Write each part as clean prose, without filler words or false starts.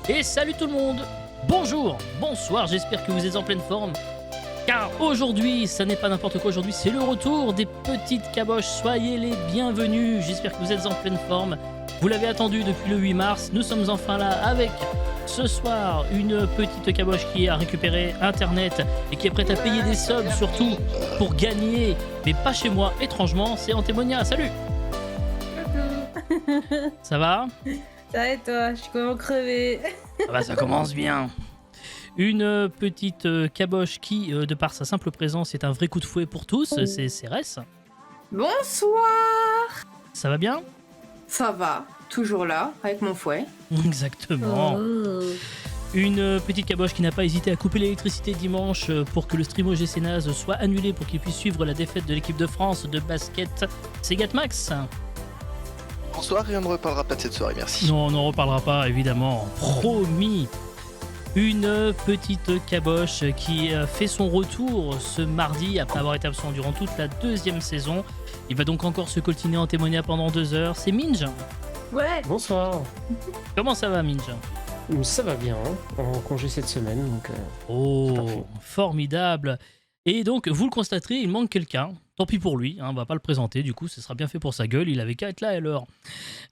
Et salut tout le monde. Bonjour, bonsoir, j'espère que vous êtes en pleine forme. Car aujourd'hui, ça n'est pas n'importe quoi, aujourd'hui c'est le retour des petites caboches. Soyez les bienvenus, j'espère que vous êtes en pleine forme. Vous l'avez attendu depuis le 8 mars, nous sommes enfin là avec ce soir une petite caboche qui a récupéré internet et qui est prête à payer des subs surtout pour gagner. Mais pas chez moi, étrangement, c'est Antémonia, salut. Coucou. Ça va? Ça va et toi? Je suis comment crever. Ah bah, ça commence bien. Une petite caboche qui, de par sa simple présence, est un vrai coup de fouet pour tous, c'est Cérès. Bonsoir. Ça va bien? Ça va, toujours là, avec mon fouet. Exactement. Oh. Une petite caboche qui n'a pas hésité à couper l'électricité dimanche pour que le stream OGC Naz soit annulé pour qu'il puisse suivre la défaite de l'équipe de France de basket. C'est Gatmax. Bonsoir et on ne reparlera pas de cette soirée, merci. Non, on n'en reparlera pas, évidemment. Promis. Une petite caboche qui fait son retour ce mardi après avoir été absent durant toute la deuxième saison. Il va donc encore se coltiner en témoignage pendant 2 heures. C'est Minj. Ouais. Bonsoir. Comment ça va, Minj? Ça va bien, hein, en congé cette semaine, donc c'est Oh, parfait. formidable. Et donc, vous le constaterez, il manque quelqu'un. Tant pis pour lui, hein, on va pas le présenter, du coup, ce sera bien fait pour sa gueule. Il avait qu'à être là à l'heure.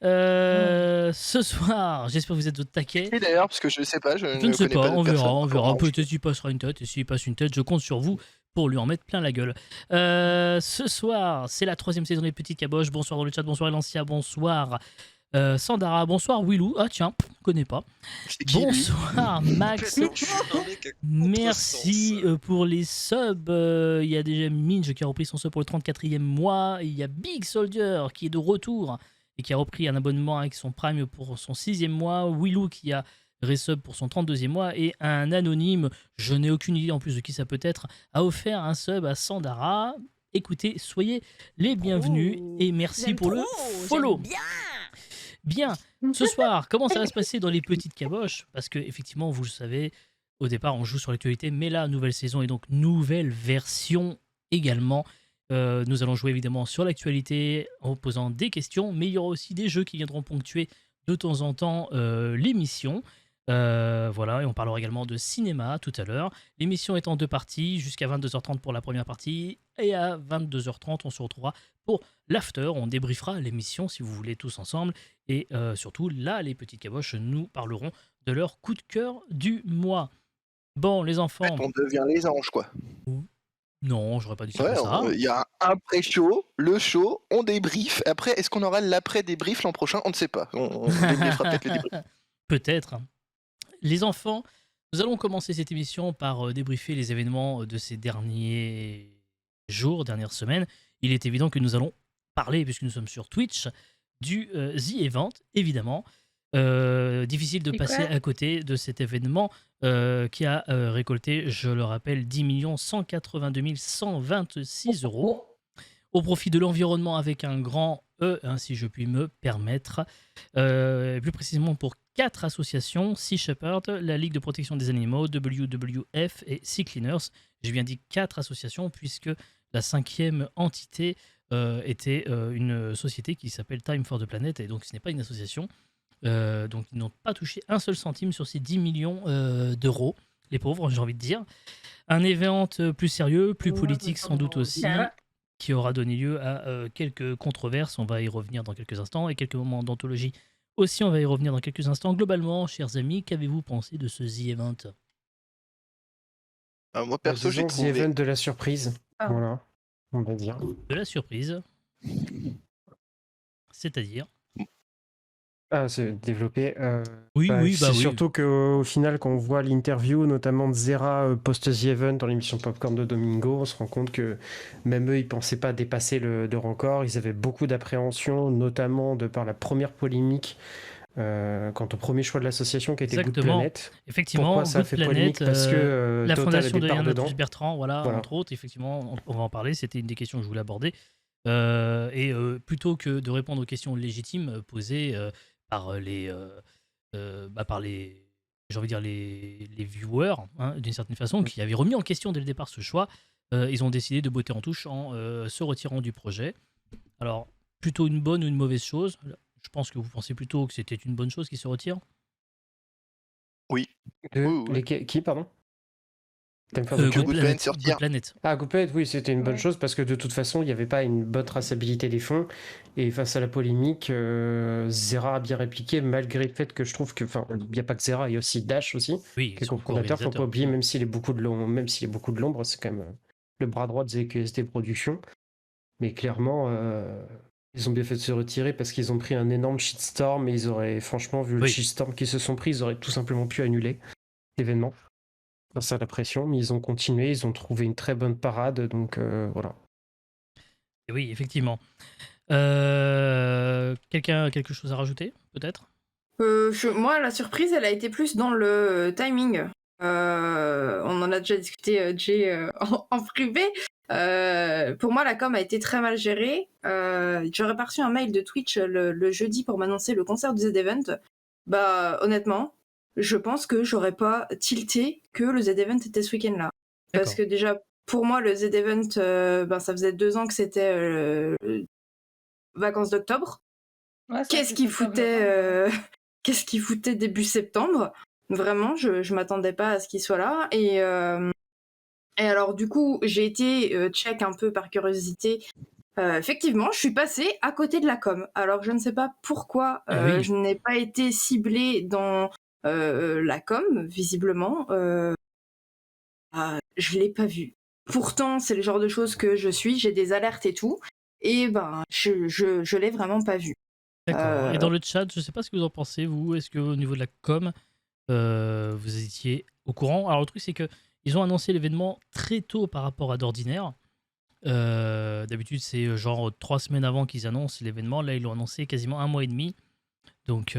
Ce soir, j'espère que vous êtes au taquet. Et d'ailleurs, parce que je ne sais pas, je Je ne sais connais pas, de on personne verra, on verra. encore. Peut-être qu'il passera une tête, et s'il passe une tête, je compte sur vous pour lui en mettre plein la gueule. Ce soir, c'est la 3e saison des Petites Caboches. Bonsoir dans le chat, bonsoir Elancia, bonsoir Sandara, bonsoir Willou. Ah tiens, je connais pas. C'est qui, lui Bonsoir Max. Merci pour les subs. Il y a déjà Minj qui a repris son sub pour le 34e mois. Il y a Big Soldier qui est de retour et qui a repris un abonnement avec son Prime pour son 6e mois. Willou qui a resub pour son 32e mois. Et un anonyme, je n'ai aucune idée en plus de qui ça peut être, a offert un sub à Sandara. Écoutez, soyez les bienvenus et merci pour le follow. Bien, ce soir, comment ça va se passer dans les petites caboches? Parce que, effectivement, vous le savez, au départ, on joue sur l'actualité, mais là, nouvelle saison et donc nouvelle version également. Nous allons jouer évidemment sur l'actualité en posant des questions, mais il y aura aussi des jeux qui viendront ponctuer de temps en temps l'émission. Voilà, et on parlera également de cinéma tout à l'heure. L'émission est en 2 parties, jusqu'à 22h30 pour la première partie, et à 22h30, on se retrouvera pour l'after. On débriefera l'émission si vous voulez tous ensemble. Et surtout, là, les petites caboches nous parleront de leur coup de cœur du mois. Bon, les enfants. On devient les anges, quoi. Non, j'aurais pas dit ça Ouais, comme ça. il y a un pré-show, le show, on débrief. Après, est-ce qu'on aura l'après-débrief l'an prochain? On ne sait pas. On débriefera peut-être le débrief. Peut-être. Les enfants, nous allons commencer cette émission par débriefer les événements de ces derniers jours, dernières semaines. Il est évident que nous allons parler, puisque nous sommes sur Twitch, du The Event, évidemment. Difficile de passer à côté de cet événement qui a récolté, je le rappelle, 10 182 126 euros au profit de l'environnement avec un grand E, hein, si je puis me permettre. Plus précisément pour 4 associations, Sea Shepherd, la Ligue de protection des animaux, WWF et Sea Cleaners. J'ai bien dit 4 associations puisque la 5e entité était une société qui s'appelle Time for the Planet et donc ce n'est pas une association. Donc ils n'ont pas touché un seul centime sur ces 10 millions d'euros, les pauvres, j'ai envie de dire. Un événement plus sérieux, plus politique sans doute aussi, qui aura donné lieu à quelques controverses, on va y revenir dans quelques instants, et quelques moments d'anthologie aussi, on va y revenir dans quelques instants. Globalement, chers amis, qu'avez-vous pensé de ce The Event? Moi, perso, j'ai disons trouvé... The Event de la surprise, Ah. voilà, on va dire. De la surprise. C'est-à-dire? Ah, c'est développé. Oui, oui, c'est bah oui. surtout qu'au final, quand on voit l'interview, notamment de Zera post-The Event dans l'émission Popcorn de Domingo, on se rend compte que même eux, ils pensaient pas dépasser le record. Ils avaient beaucoup d'appréhension, notamment de par la première polémique quant au premier choix de l'association qui était Good Exactement. Planet. Effectivement, Pourquoi ça a Good fait Planet, polémique? Parce que la Total fondation avait de part Yann dedans. Latus Bertrand, voilà, Voilà. entre autres, effectivement, on va en parler, c'était une des questions que je voulais aborder. Plutôt que de répondre aux questions légitimes posées par les, j'ai envie de dire les viewers, hein, d'une certaine façon, qui avaient remis en question dès le départ ce choix, ils ont décidé de botter en touche en se retirant du projet. Alors, plutôt une bonne ou une mauvaise chose? Je pense que vous pensez plutôt que c'était une bonne chose qu'ils se retirent. Oui. De Oui, oui. qui, pardon? T'aimes faire de Que Good Good quoi? Planet Planet. sortir. Good Planet. Ah, Goupette, oui, c'était une bonne Ouais. chose parce que de toute façon, il n'y avait pas une bonne traçabilité des fonds. Et face à la polémique, Zera a bien répliqué, malgré le fait que je trouve que, enfin, il n'y a pas que Zera, il y a aussi Dash aussi, Oui, qui est son cofondateur. Faut pas co-réalisateur. oublier, même s'il est beaucoup de l'ombre, c'est quand même le bras droit de ZQSD Productions. Mais clairement, ils ont bien fait de se retirer parce qu'ils ont pris un énorme shitstorm et ils auraient, franchement, vu le Oui. shitstorm qu'ils se sont pris, ils auraient tout simplement pu annuler l'événement grâce à la pression, mais ils ont continué, ils ont trouvé une très bonne parade, donc voilà. Et oui, effectivement. Quelqu'un a quelque chose à rajouter, peut-être? Moi, la surprise, elle a été plus dans le timing. On en a déjà discuté, Jay, en privé. Pour moi, la com a été très mal gérée. J'aurais pas reçu un mail de Twitch le jeudi pour m'annoncer le concert du Z-Event. Bah, honnêtement, je pense que j'aurais pas tilté que le Z-Event était ce week-end-là. Parce D'accord. que déjà, pour moi, le Z-Event, ben, ça faisait 2 ans que c'était vacances d'octobre. Ouais, c'est Qu'est-ce vrai qu'il que c'est foutait, qu'est-ce qu'il foutait début septembre? Vraiment, je m'attendais pas à ce qu'il soit là. Et alors, du coup, j'ai été check un peu par curiosité. Effectivement, je suis passée à côté de la com. Alors, je ne sais pas pourquoi Eh oui. je n'ai pas été ciblée dans la com, visiblement. Je l'ai pas vu. Pourtant, c'est le genre de choses que je suis. J'ai des alertes et tout. Et ben, je l'ai vraiment pas vu. D'accord. Et Euh, dans le chat, je sais pas ce que vous en pensez, vous. Est-ce qu'au niveau de la com, vous étiez au courant? Alors, le truc, c'est que ils ont annoncé l'événement très tôt par rapport à d'ordinaire. D'habitude, c'est genre 3 semaines avant qu'ils annoncent l'événement. Là, ils l'ont annoncé quasiment un mois et demi. Donc,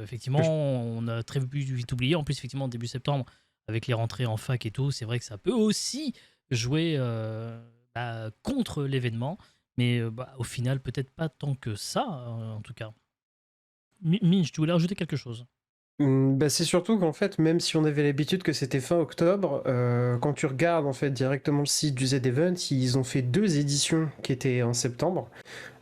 effectivement, on a très vite oublié. En plus, effectivement, début septembre, avec les rentrées en fac et tout, c'est vrai que ça peut aussi jouer contre l'événement. Mais au final, peut-être pas tant que ça, en tout cas. Minch, tu voulais rajouter quelque chose? Bah, c'est surtout qu'en fait, même si on avait l'habitude que c'était fin octobre, quand tu regardes en fait directement le site du Z-Event, ils ont fait 2 éditions qui étaient en septembre.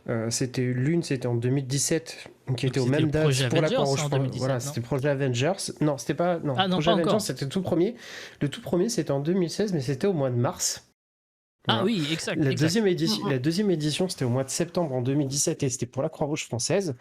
L'une, c'était en 2017, qui Donc, était aux c'était le mêmes dates projet pour la Avengers Croix-Rouge. en 2017, Voilà, non? c'était le projet Avengers. Non, c'était pas. Non, Ah le non, projet pas Avengers, encore. c'était le tout premier. Le tout premier, c'était en 2016, mais c'était au mois de mars. Ah Voilà. oui, exact. La exact. deuxième édition, Mm, mm. la deuxième édition, c'était au mois de septembre en 2017 et c'était pour la Croix-Rouge française.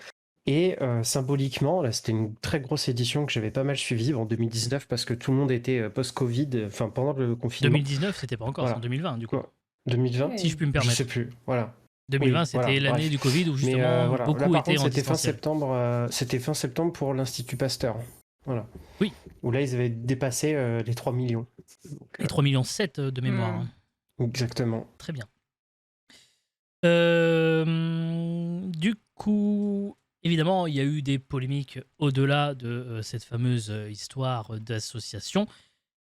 Et symboliquement, là, c'était une très grosse édition que j'avais pas mal suivie en 2019 parce que tout le monde était post-Covid, enfin pendant le confinement. 2019, c'était pas encore, c'est en Voilà. 2020, du coup. Quoi 2020 Ouais. Si je puis me Je sais permettre. plus. Voilà. 2020, Oui, c'était voilà, l'année bref. du Covid où Mais justement voilà. Là, beaucoup par étaient contre, en c'était fin distanciel. septembre. C'était fin septembre pour l'Institut Pasteur. Voilà. Oui. Où là, ils avaient dépassé les 3 millions. Donc, Et 3,7 millions de mémoire. Mm. Hein. exactement. Très bien. Du coup, évidemment, il y a eu des polémiques au-delà de cette fameuse histoire d'association.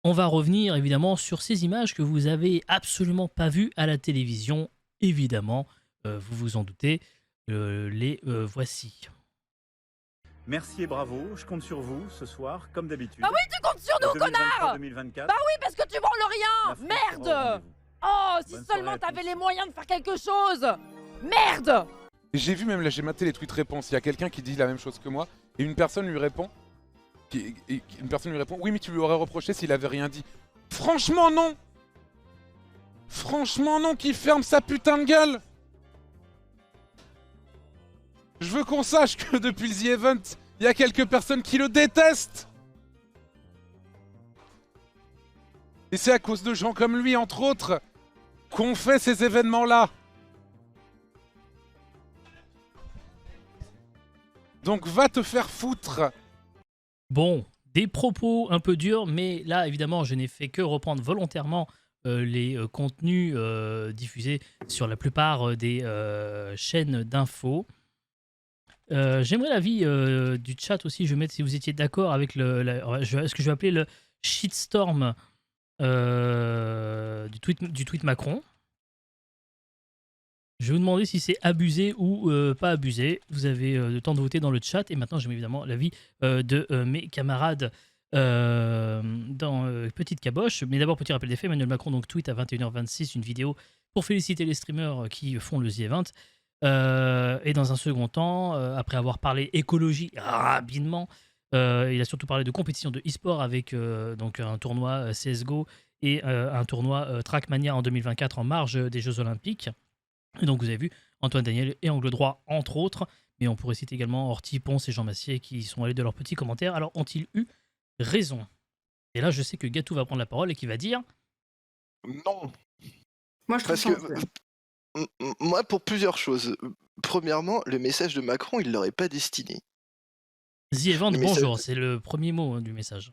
On va revenir évidemment sur ces images que vous avez absolument pas vues à la télévision. Évidemment, vous vous en doutez, les voici. Merci et bravo, je compte sur vous ce soir, comme d'habitude. Ah oui, tu comptes sur nous, connard 2023-2024. Bah oui, parce que tu branles la rien France sera au Merde rendez-vous. Oh, si Bonne seulement soirée à t'avais tous. les moyens de faire quelque chose Merde J'ai vu même là, j'ai maté les tweets réponses. Il y a quelqu'un qui dit la même chose que moi et une personne lui répond. Oui, mais tu lui aurais reproché s'il avait rien dit. Franchement, non. Franchement, non, qu'il ferme sa putain de gueule. Je veux qu'on sache que depuis le The Event, il y a quelques personnes qui le détestent. Et c'est à cause de gens comme lui, entre autres, qu'on fait ces événements-là. Donc va te faire foutre. Bon, des propos un peu durs, mais là, évidemment, je n'ai fait que reprendre volontairement les contenus diffusés sur la plupart des chaînes d'infos. J'aimerais l'avis du chat aussi. Je vais mettre si vous étiez d'accord avec ce que je vais appeler le shitstorm du tweet Macron. Je vais vous demander si c'est abusé ou pas abusé. Vous avez le temps de voter dans le chat. Et maintenant, j'aime évidemment l'avis de mes camarades dans Petite Caboche. Mais d'abord, petit rappel des faits. Emmanuel Macron donc tweet à 21h26 une vidéo pour féliciter les streamers qui font le The Event. Et dans un second temps, après avoir parlé écologie rapidement, Il a surtout parlé de compétition de e-sport avec donc un tournoi CSGO et un tournoi Trackmania en 2024 en marge des Jeux Olympiques. Et donc vous avez vu Antoine Daniel et Angle Droit entre autres, mais on pourrait citer également Horty, Ponce et Jean Massier qui sont allés de leurs petits commentaires. Alors ont-ils eu raison? Et là je sais que Gatou va prendre la parole et qui va dire Non, Moi, je trouve parce ça un que peu. moi, pour plusieurs choses. Premièrement, le message de Macron, il l'aurait pas destiné. The Event, Le message- bonjour, c'est le premier mot du message.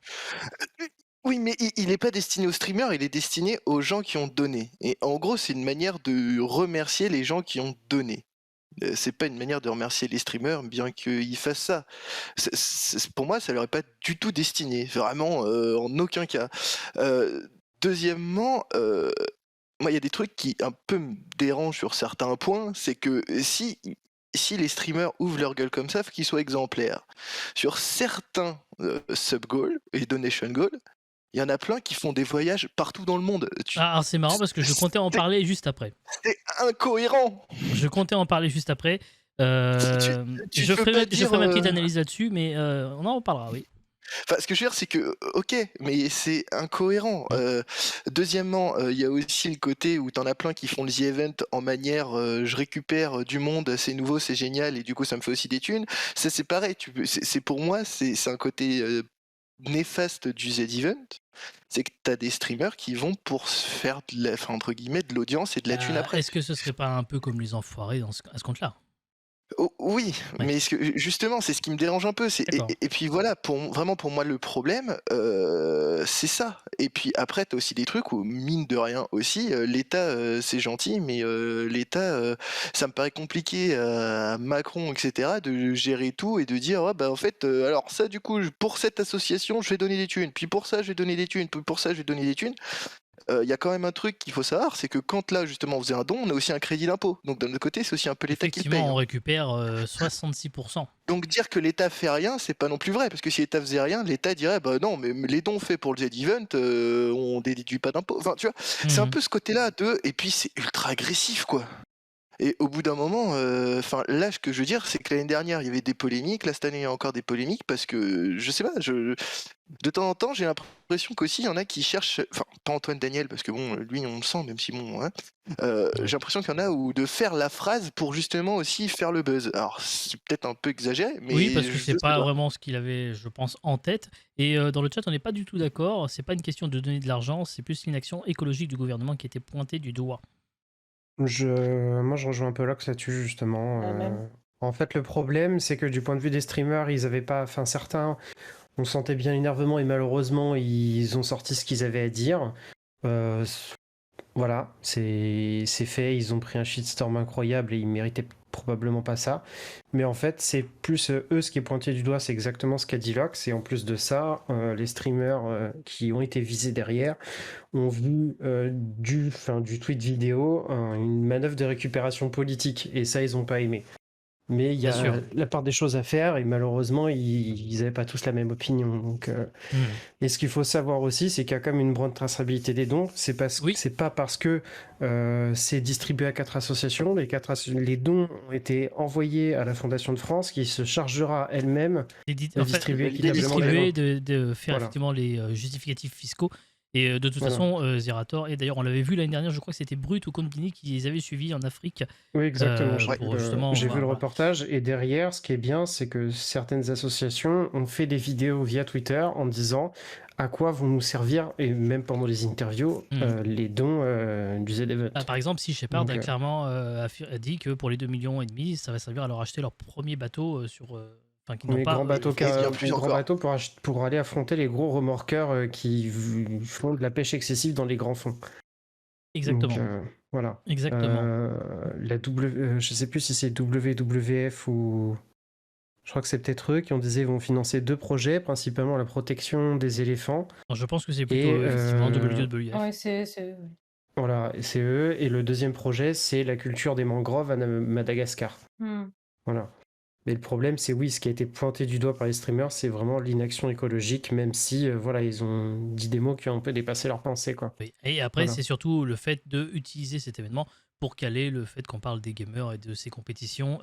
Oui, mais il n'est pas destiné aux streamers, il est destiné aux gens qui ont donné. Et en gros, c'est une manière de remercier les gens qui ont donné. C'est pas une manière de remercier les streamers, bien qu'ils fassent ça. Pour moi, ça leur est pas du tout destiné, vraiment, en aucun cas. Deuxièmement, moi, il y a des trucs qui un peu me dérangent sur certains points, c'est que si les streamers ouvrent leur gueule comme ça, faut qu'ils soient exemplaires. Sur certains sub-goals et donation goals, il y en a plein qui font des voyages partout dans le monde. Ah, alors c'est marrant parce que je comptais en parler juste après. C'est incohérent. Je comptais en parler juste après. Tu Je peux ferai pas je ferai ma dire, petite analyse là-dessus, mais on en reparlera, oui. Enfin, ce que je veux dire, c'est que, ok, mais c'est incohérent. Deuxièmement, il y a aussi le côté où t'en as plein qui font le The Event en manière je récupère du monde, c'est nouveau, c'est génial, et du coup ça me fait aussi des thunes. Ça, c'est pareil. C'est pour moi, c'est un côté néfaste du The Event. C'est que t'as des streamers qui vont pour se faire enfin, entre guillemets, de l'audience et de la thune après. Est-ce que ce serait pas un peu comme les enfoirés à ce compte-là? Oh, oui, Ouais. mais justement, c'est ce qui me dérange un peu. D'accord. Et puis voilà, vraiment pour moi, le problème, c'est ça. Et puis après, tu as aussi des trucs où, mine de rien aussi, l'État, c'est gentil, mais l'État, ça me paraît compliqué à Macron, etc., de gérer tout et de dire, ouais, bah, en fait, alors ça, du coup, pour cette association, je vais donner des thunes, puis pour ça, je vais donner des thunes, puis pour ça, je vais donner des thunes. Il y a quand même un truc qu'il faut savoir, c'est que quand là justement on faisait un don, on a aussi un crédit d'impôt. Donc d'un autre côté, c'est aussi un peu l'État qui le paye. Effectivement, on récupère 66%. Donc dire que l'État fait rien, c'est pas non plus vrai, parce que si l'État faisait rien, l'État dirait bah non, mais les dons faits pour le Z-Event, on déduit pas d'impôt. Enfin, tu vois, c'est un Mhm. peu ce côté-là de, et puis c'est ultra agressif quoi. Et au bout d'un moment, enfin là, ce que je veux dire, c'est que l'année dernière, il y avait des polémiques, là cette année, il y a encore des polémiques, parce que je sais pas, de temps en temps, j'ai l'impression qu'aussi, il y en a qui cherchent, enfin, pas Antoine Daniel, parce que bon, lui, on le sent, même si bon, hein, j'ai l'impression qu'il y en a où de faire la phrase pour justement aussi faire le buzz. Alors, c'est peut-être un peu exagéré, mais Oui, parce que je c'est sais pas vraiment ce qu'il avait, je pense, en tête. Et dans le chat, on n'est pas du tout d'accord. C'est pas une question de donner de l'argent, c'est plus une action écologique du gouvernement qui était pointée du doigt. Moi, je rejoins un peu Lox là-dessus, justement. En fait, le problème, c'est que du point de vue des streamers, ils avaient pas. Enfin, certains, on sentait bien l'énervement et malheureusement, ils ont sorti ce qu'ils avaient à dire. Voilà, c'est fait. Ils ont pris un shitstorm incroyable et ils méritaient probablement pas ça. Mais en fait, c'est plus eux, ce qui est pointé du doigt, c'est exactement ce qu'a dit Lox. Et en plus de ça, les streamers qui ont été visés derrière ont vu du tweet vidéo une manœuvre de récupération politique. Et ça, ils n'ont pas aimé. Mais il y Bien sûr. a la part des choses à faire et malheureusement, ils n'avaient pas tous la même opinion. Donc, Et ce qu'il faut savoir aussi, c'est qu'il y a quand même une bonne traçabilité des dons. C'est pas parce que c'est distribué à 4 associations. Les dons ont été envoyés à la Fondation de France qui se chargera elle-même de distribuer équitablement les dons. de faire Voilà. effectivement les justificatifs fiscaux. Et de toute Voilà. façon, Zerator, et d'ailleurs on l'avait vu l'année dernière, je crois que c'était Brut ou Combini qui les avait suivis en Afrique. Oui, exactement. pour justement, J'ai vu le voilà. reportage et derrière, ce qui est bien, c'est que certaines associations ont fait des vidéos via Twitter en disant à quoi vont nous servir, et même pendant les interviews, les dons du Z-Event. Par exemple, Sea Shepherd Donc, a clairement a dit que pour les 2,5 millions, ça va servir à leur acheter leur premier bateau qui n'ont les pas. grands bateaux, bien plus encore. pour aller affronter les gros remorqueurs qui font de la pêche excessive dans les grands fonds. Exactement. Donc, voilà. Exactement. Je sais plus si c'est WWF ou... Je crois que c'est peut-être eux qui vont financer 2 projets, principalement la protection des éléphants. Alors, je pense que c'est plutôt effectivement WWF. Ouais, c'est eux. Ouais. Voilà, et c'est eux. Et le deuxième projet, c'est la culture des mangroves à Madagascar. Voilà. Mais le problème, c'est oui, ce qui a été pointé du doigt par les streamers, c'est vraiment l'inaction écologique, même si, voilà, ils ont dit des mots qui ont un peu dépassé leur pensée, quoi. Oui. Et après, Voilà. c'est surtout le fait d'utiliser cet événement pour caler le fait qu'on parle des gamers et de ces compétitions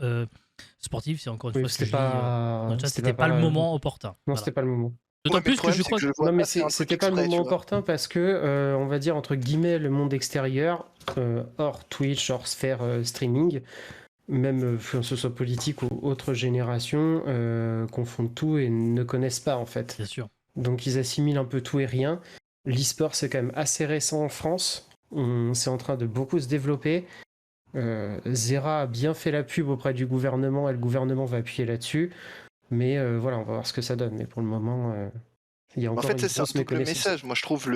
sportives. C'est encore une Oui, fois ce que c'était je dis. pas, Dans le chat, c'était pas le moment opportun. Non, Voilà. c'était pas le moment. D'autant Ouais, mais le plus que problème, je c'est crois que je que... vois Non, mais pas faire un truc c'était pas le exprès, moment tu vois. opportun parce que, on va dire, entre guillemets, le monde extérieur, hors Twitch, hors sphère streaming, même que ce soit politique ou autre génération, confondent tout et ne connaissent pas, en fait. Bien sûr. Donc ils assimilent un peu tout et rien. L'e-sport, c'est quand même assez récent en France. C'est en train de beaucoup se développer. Zera a bien fait la pub auprès du gouvernement et le gouvernement va appuyer là-dessus. Mais voilà, on va voir ce que ça donne. Mais pour le moment, il y a En encore fait, une ça, c'est un grosse double méconnaissance. message. Moi, je trouve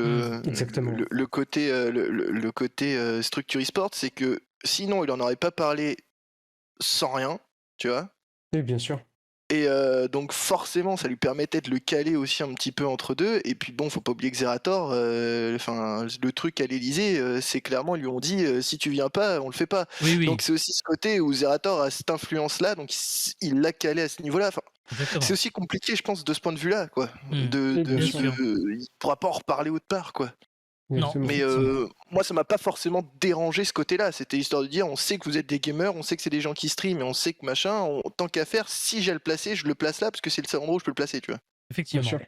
Exactement. le côté, le côté structure e-sport, c'est que sinon, il en aurait pas parlé sans rien, tu vois. Oui, bien sûr. Et donc forcément, ça lui permettait de le caler aussi un petit peu entre deux. Et puis bon, faut pas oublier que Zerator, enfin le truc à l'Elysée, c'est clairement ils lui ont dit si tu viens pas, on le fait pas. Oui, oui. Donc c'est aussi ce côté où Zerator a cette influence-là, donc il l'a calé à ce niveau-là. Enfin, Exactement. c'est aussi compliqué, je pense, de ce point de vue-là, quoi. Mm. Oui, bien sûr. Il pourra pas en reparler autre part, quoi. Non, Exactement. Mais effectivement. moi, ça m'a pas forcément dérangé ce côté-là. C'était histoire de dire, on sait que vous êtes des gamers, on sait que c'est des gens qui streament, et on sait que machin, tant qu'à faire, si j'ai à le placer, je le place là, parce que c'est le seul endroit où je peux le placer, tu vois. Effectivement. Bien sûr.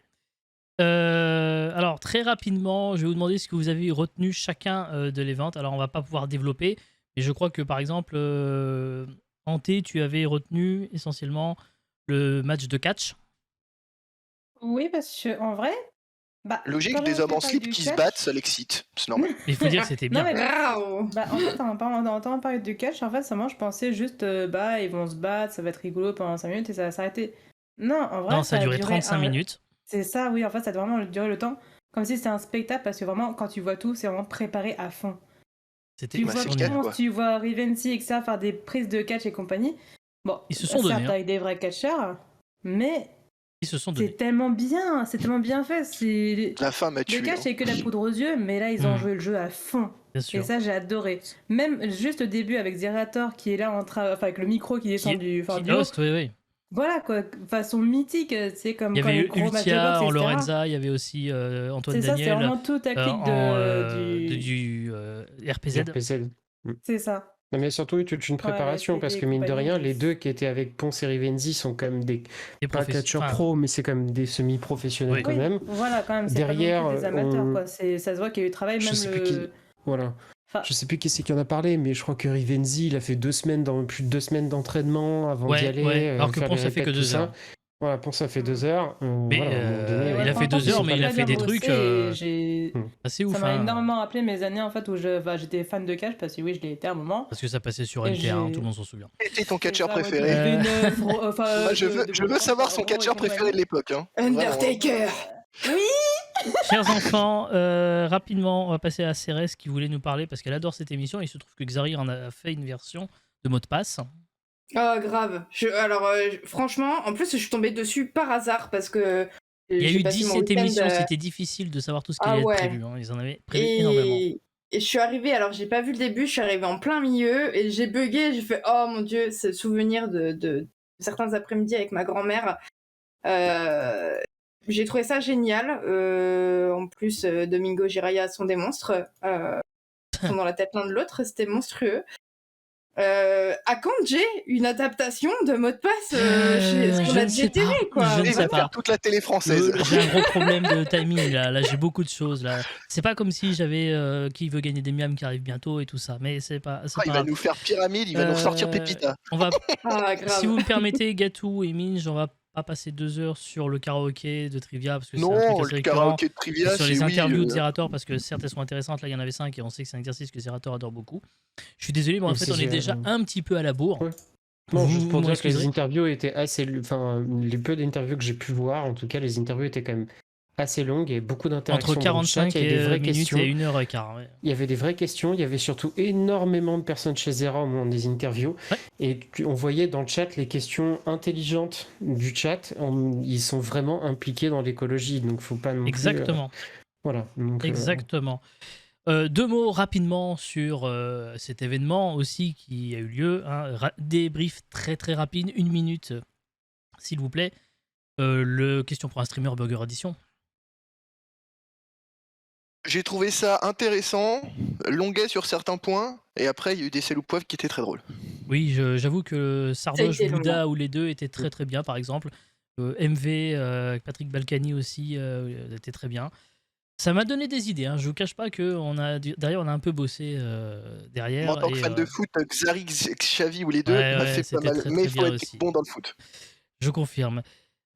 Alors, très rapidement, je vais vous demander ce que vous avez retenu chacun de l'event. Alors, on va pas pouvoir développer, mais je crois que, par exemple, Hanté, tu avais retenu essentiellement le match de catch. Oui, parce que en vrai, bah, Logique, quand des même, hommes en parler slip du qui se catch. battent, ça l'excite, c'est normal. Mais il faut dire que c'était Non, bien. mais Bravo. bah, en fait, en entendant parler du catch, en fait, moi, je pensais juste, bah, ils vont se battre, ça va être rigolo pendant 5 minutes et ça va s'arrêter. Non, en vrai, Non, ça a duré 35 minutes. C'est ça, oui, en fait, ça a vraiment duré le temps. Comme si c'était un spectacle, parce que vraiment, quand tu vois tout, c'est vraiment préparé à fond. C'était Tu Bah, vois c'est extraordinaire. clair, Ponce, quoi. tu vois Rivency, etc., faire des prises de catch et compagnie. Bon, Ils se sont certes, donnés, hein. avec des vrais catcheurs, mais Ils se sont c'est donnés. tellement bien fait. C'est... La fin m'a Le tué. catch, hein. c'est que la poudre aux yeux, mais là, ils ont Mm. joué le jeu à fond. Bien Et sûr. ça, j'ai adoré. Même juste au début avec Zerator qui est là enfin, avec le micro qui descend du haut. Qui host, oui, oui. Voilà quoi, façon mythique, c'est comme Il y quand avait les eu gros matchs de Ultia boxe, en etc. Lorenza, il y avait aussi Antoine C'est ça, c'est Daniel vraiment toute la clique du RPZ. RPZ. C'est ça. Non, mais surtout une préparation, la parce SPD que mine de compagnie, rien, et les deux qui étaient avec Ponce et Rivenzi sont quand même des Et pas catcheurs enfin, pro, mais c'est quand même des semi-professionnels Oui. quand Oui, même. voilà, quand même, c'est Derrière, pas non plus des amateurs, on- quoi. Ça se voit qu'il y a eu du travail, Je même sais plus qui. Voilà. Enfin, Je sais plus qui c'est qui en a parlé, mais je crois que Rivenzi, il a fait plus de 2 semaines d'entraînement avant d'y Ouais, aller. ouais. Alors que faire Ponce les a fait que répètes, 2 tout ça. heures. Voilà, Ponce a fait 2 heures. Mais Voilà, à un moment donné, il a fait 2 heures, mais il a fait des trucs assez ouf. Ça m'a hein. énormément rappelé mes années en fait où j'étais fan de catch parce que oui, je l'ai été à un moment. Parce que ça passait sur Et NTA, hein, j'ai- tout le monde s'en souvient. Quel était ton catcheur C'est ça, ouais, préféré du V9, Moi, je veux savoir son catcheur préféré de l'époque. Hein. Vraiment. Undertaker. Chers enfants, rapidement, on va passer à Cérès qui voulait nous parler parce qu'elle adore cette émission. Il se trouve que Xari en a fait une version de mot de passe. Oh, grave. Franchement, en plus, je suis tombée dessus par hasard parce que. Il y a j'ai eu passé mon 17 week-end, émissions, c'était difficile de savoir tout ce qui Ah allait ouais. être prévu. hein. Ils en avaient prévu énormément. Et je suis arrivée, alors j'ai pas vu le début, je suis arrivée en plein milieu et j'ai bugué, j'ai fait oh mon dieu, ce souvenir de certains après-midi avec ma grand-mère. J'ai trouvé ça génial. En plus, Domingo Jiraya sont des monstres. Ils sont dans la tête l'un de l'autre, c'était monstrueux. À quand j'ai une adaptation de mot de passe je sur la ne sais GTV, pas. quoi. Je ne Il sais va pas. faire toute la télé française. J'ai un gros problème de timing là. Là, j'ai beaucoup de choses là. C'est pas comme si j'avais qui veut gagner des miams qui arrive bientôt et tout ça. Mais c'est pas. Ah, il va nous faire pyramide, il va nous sortir Pépita. On va. Ah, grave. Si vous me permettez, Gatou et Minge, on va pas passer 2 heures sur le karaoké de Trivia parce que c'est un Non, truc assez le récurrent. karaoké de trivia, Et sur c'est les oui. interviews de Zerator parce que certes elles sont intéressantes. Là, il y en avait 5 et on sait que c'est un exercice que Zerator adore beaucoup. Je suis désolé, mais en Oui, fait, c'est on est déjà un petit peu à la bourre. Ouais. Non, juste pour Vous dire que les m'excuserez. interviews étaient assez. Enfin, les peu d'interviews que j'ai pu voir, en tout cas, les interviews étaient quand même assez longues et beaucoup d'interactions. Entre dans le chat. 45 Il y avait des vraies minutes questions. et 1h15. Ouais. Il y avait des vraies questions, il y avait surtout énormément de personnes chez Zera au moment des interviews. Ouais. Et on voyait dans le chat les questions intelligentes du chat. Ils sont vraiment impliqués dans l'écologie, donc faut pas non Exactement. plus. Voilà. Donc, Exactement. 2 mots rapidement sur cet événement aussi qui a eu lieu. Hein. Débrief très très rapide, 1 minute, s'il vous plaît. Le question pour un streamer Burger Edition. J'ai trouvé ça intéressant, longuet sur certains points, et après il y a eu des sels ou poivres qui étaient très drôles. Oui, j'avoue que Sardoche, été long, Bouddha ou les deux étaient très très bien, par exemple. MV, avec Patrick Balkany aussi, était très bien. Ça m'a donné des idées, hein. Je vous cache pas que derrière, on a un peu bossé Moi, derrière. en tant que fan de foot, Xari, Xavi ou les deux, Ouais, m'a ouais, fait pas c'était mal. très Mais très il faut bien être aussi. bon dans le foot. Je confirme.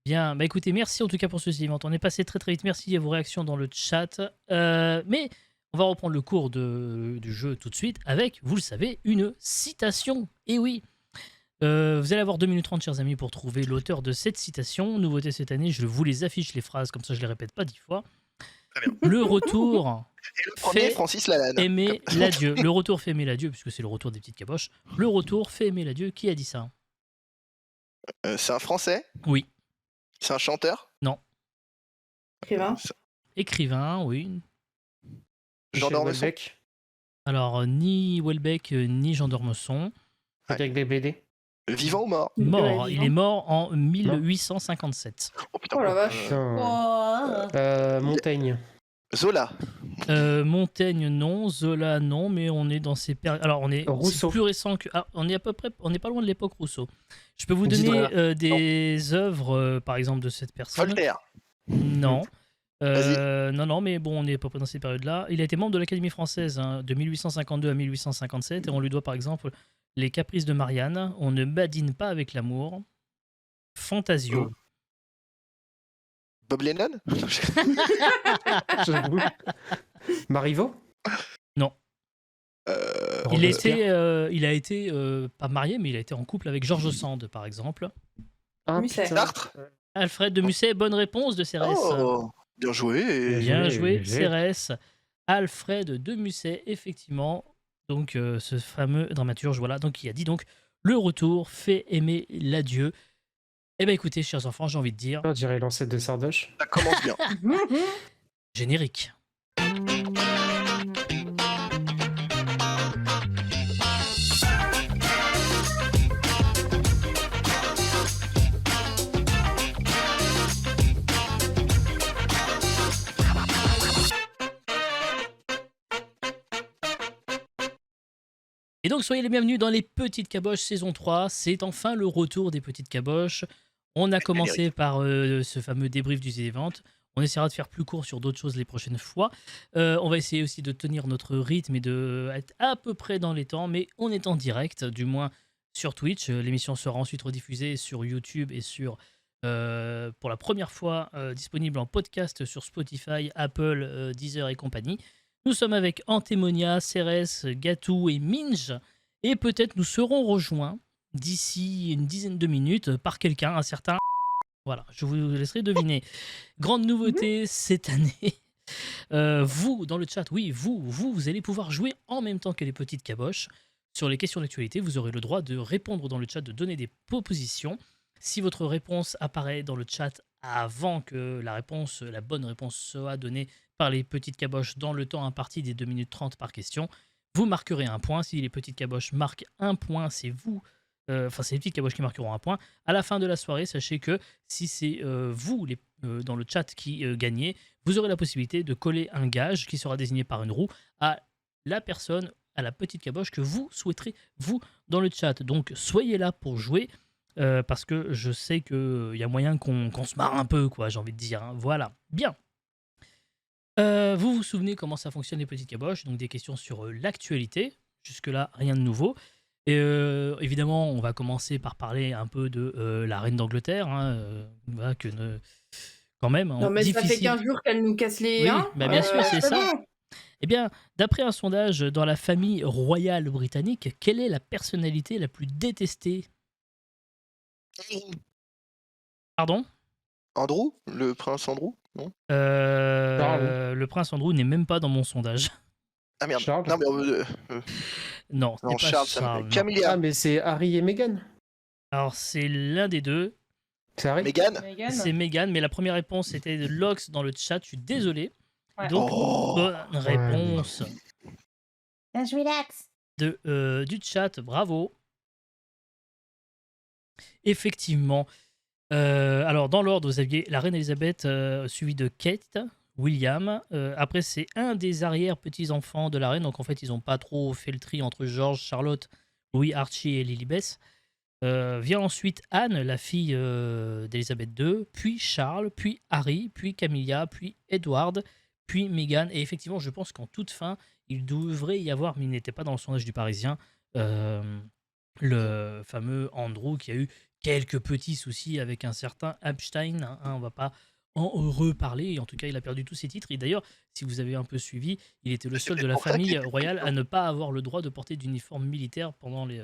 Bien, bah écoutez, merci en tout cas pour ce segment. On est passé très très vite. Merci à vos réactions dans le chat. Mais on va reprendre le cours du jeu tout de suite avec, vous le savez, une citation. Et oui, vous allez avoir 2 minutes 30, chers amis, pour trouver l'auteur de cette citation. Nouveauté cette année, je vous les affiche les phrases, comme ça je les répète pas 10 fois. Très bien. Le retour Et le premier, fait Francis Lalanne. aimer l'adieu. Le retour fait aimer l'adieu, puisque c'est le retour des petites caboches. Le retour fait aimer l'adieu. Qui a dit ça? C'est un Français? Oui. C'est un chanteur? Non. Écrivain. Écrivain, oui. Jean Michel Dormesson? Houellebecq, Alors, ni Houellebecq, ni Jean Dormesson. avec des BD. Vivant ou mort? Mort. Ouais, Il est mort en 1857. Oh putain. Oh la vache. Putain. Montaigne. Zola. Montaigne, non. Zola, non. Mais on est dans ces périodes. Alors, c'est Rousseau. plus récent que. Ah, on est à peu près. On n'est pas loin de l'époque Rousseau. Je peux vous Diderot. donner des œuvres, par exemple, de cette personne. Voltaire. Non. Vas-y. Non, mais bon, on est à peu près dans ces périodes-là. Il a été membre de l'Académie française, hein, de 1852 à 1857, et on lui doit par exemple Les Caprices de Marianne, On ne badine pas avec l'amour, Fantasio. Bob Lennon? J'avoue. Marivaux. Il a été pas marié, mais il a été en couple avec George Sand, par exemple. Ah, Musset. putain. Sartre? Alfred de Musset, bonne réponse de Cérès. Oh, bien joué. Bien joué, GG. Cérès. Alfred de Musset, effectivement. Donc, ce fameux dramaturge, voilà, donc qui a dit donc le retour fait aimer l'adieu. Eh bien, écoutez, chers enfants, j'ai envie de dire On dirait l'ancêtre de Sardoche. Ça commence bien. générique. Et donc, soyez les bienvenus dans les Petites Caboches saison 3. C'est enfin le retour des Petites Caboches. On a commencé par ce fameux débrief du Z-Event. On essaiera de faire plus court sur d'autres choses les prochaines fois. On va essayer aussi de tenir notre rythme et d'être à peu près dans les temps, mais on est en direct, du moins sur Twitch. L'émission sera ensuite rediffusée sur YouTube et pour la première fois, disponible en podcast sur Spotify, Apple, Deezer et compagnie. Nous sommes avec Antémonia, Cérès, Gatou et Minge. Et peut-être nous serons rejoints d'ici une dizaine de minutes par quelqu'un, un certain... Voilà, je vous laisserai deviner. Grande nouveauté cette année. Vous, dans le chat, oui, vous allez pouvoir jouer en même temps que les petites caboches. Sur les questions d'actualité, vous aurez le droit de répondre dans le chat, de donner des propositions. Si votre réponse apparaît dans le chat avant que la bonne réponse soit donnée par les petites caboches dans le temps imparti des 2 minutes 30 par question, vous marquerez un point. Si les petites caboches marquent un point, c'est vous. C'est les petites caboches qui marqueront un point. À la fin de la soirée, sachez que si c'est vous dans le chat qui gagnez, vous aurez la possibilité de coller un gage qui sera désigné par une roue à la personne, à la petite caboche que vous souhaiterez, vous, dans le chat. Donc, soyez là pour jouer, parce que je sais qu'il y a moyen qu'on se marre un peu, quoi, j'ai envie de dire. Hein. Voilà, bien. Vous vous souvenez comment ça fonctionne les petites caboches, donc des questions sur l'actualité. Jusque-là, rien de nouveau. Et évidemment, on va commencer par parler un peu de la reine d'Angleterre, hein, voilà, quand même. Non, mais ça fait 15 jours qu'elle nous casse les... Oui, hein, bah bien sûr, c'est ça. bon. Eh bien, d'après un sondage dans la famille royale britannique, quelle est la personnalité la plus détestée? Pardon? Andrew? Le prince Andrew? Non? Le prince Andrew n'est même pas dans mon sondage. Ah merde. Charles? Non, mais Non, ce n'est non, pas Charles, Charles, non. Camilla. Ah, mais c'est Harry et Meghan. Alors, c'est l'un des deux. C'est Harry. Meghan? Meghan. C'est Meghan, mais la première réponse était de Lox dans le chat. Je suis désolé. Ouais. Donc, Oh. bonne réponse Bien joué, Dax. du chat. Bravo. Effectivement. Alors, dans l'ordre, vous aviez la reine Elisabeth suivie de Kate, William. Après, c'est un des arrière-petits-enfants de la reine. Donc, en fait, ils n'ont pas trop fait le tri entre George, Charlotte, Louis, Archie et Lilibet. Vient ensuite Anne, la fille d'Elisabeth II, puis Charles, puis Harry, puis Camilla, puis Edward, puis Meghan. Et effectivement, je pense qu'en toute fin, il devrait y avoir, mais il n'était pas dans le sondage du Parisien, le fameux Andrew qui a eu quelques petits soucis avec un certain Epstein. Hein, on va pas en reparler. Et en tout cas, il a perdu tous ses titres. Et d'ailleurs, si vous avez un peu suivi, il était le seul de la famille royale à ne pas avoir le droit de porter d'uniforme militaire pendant les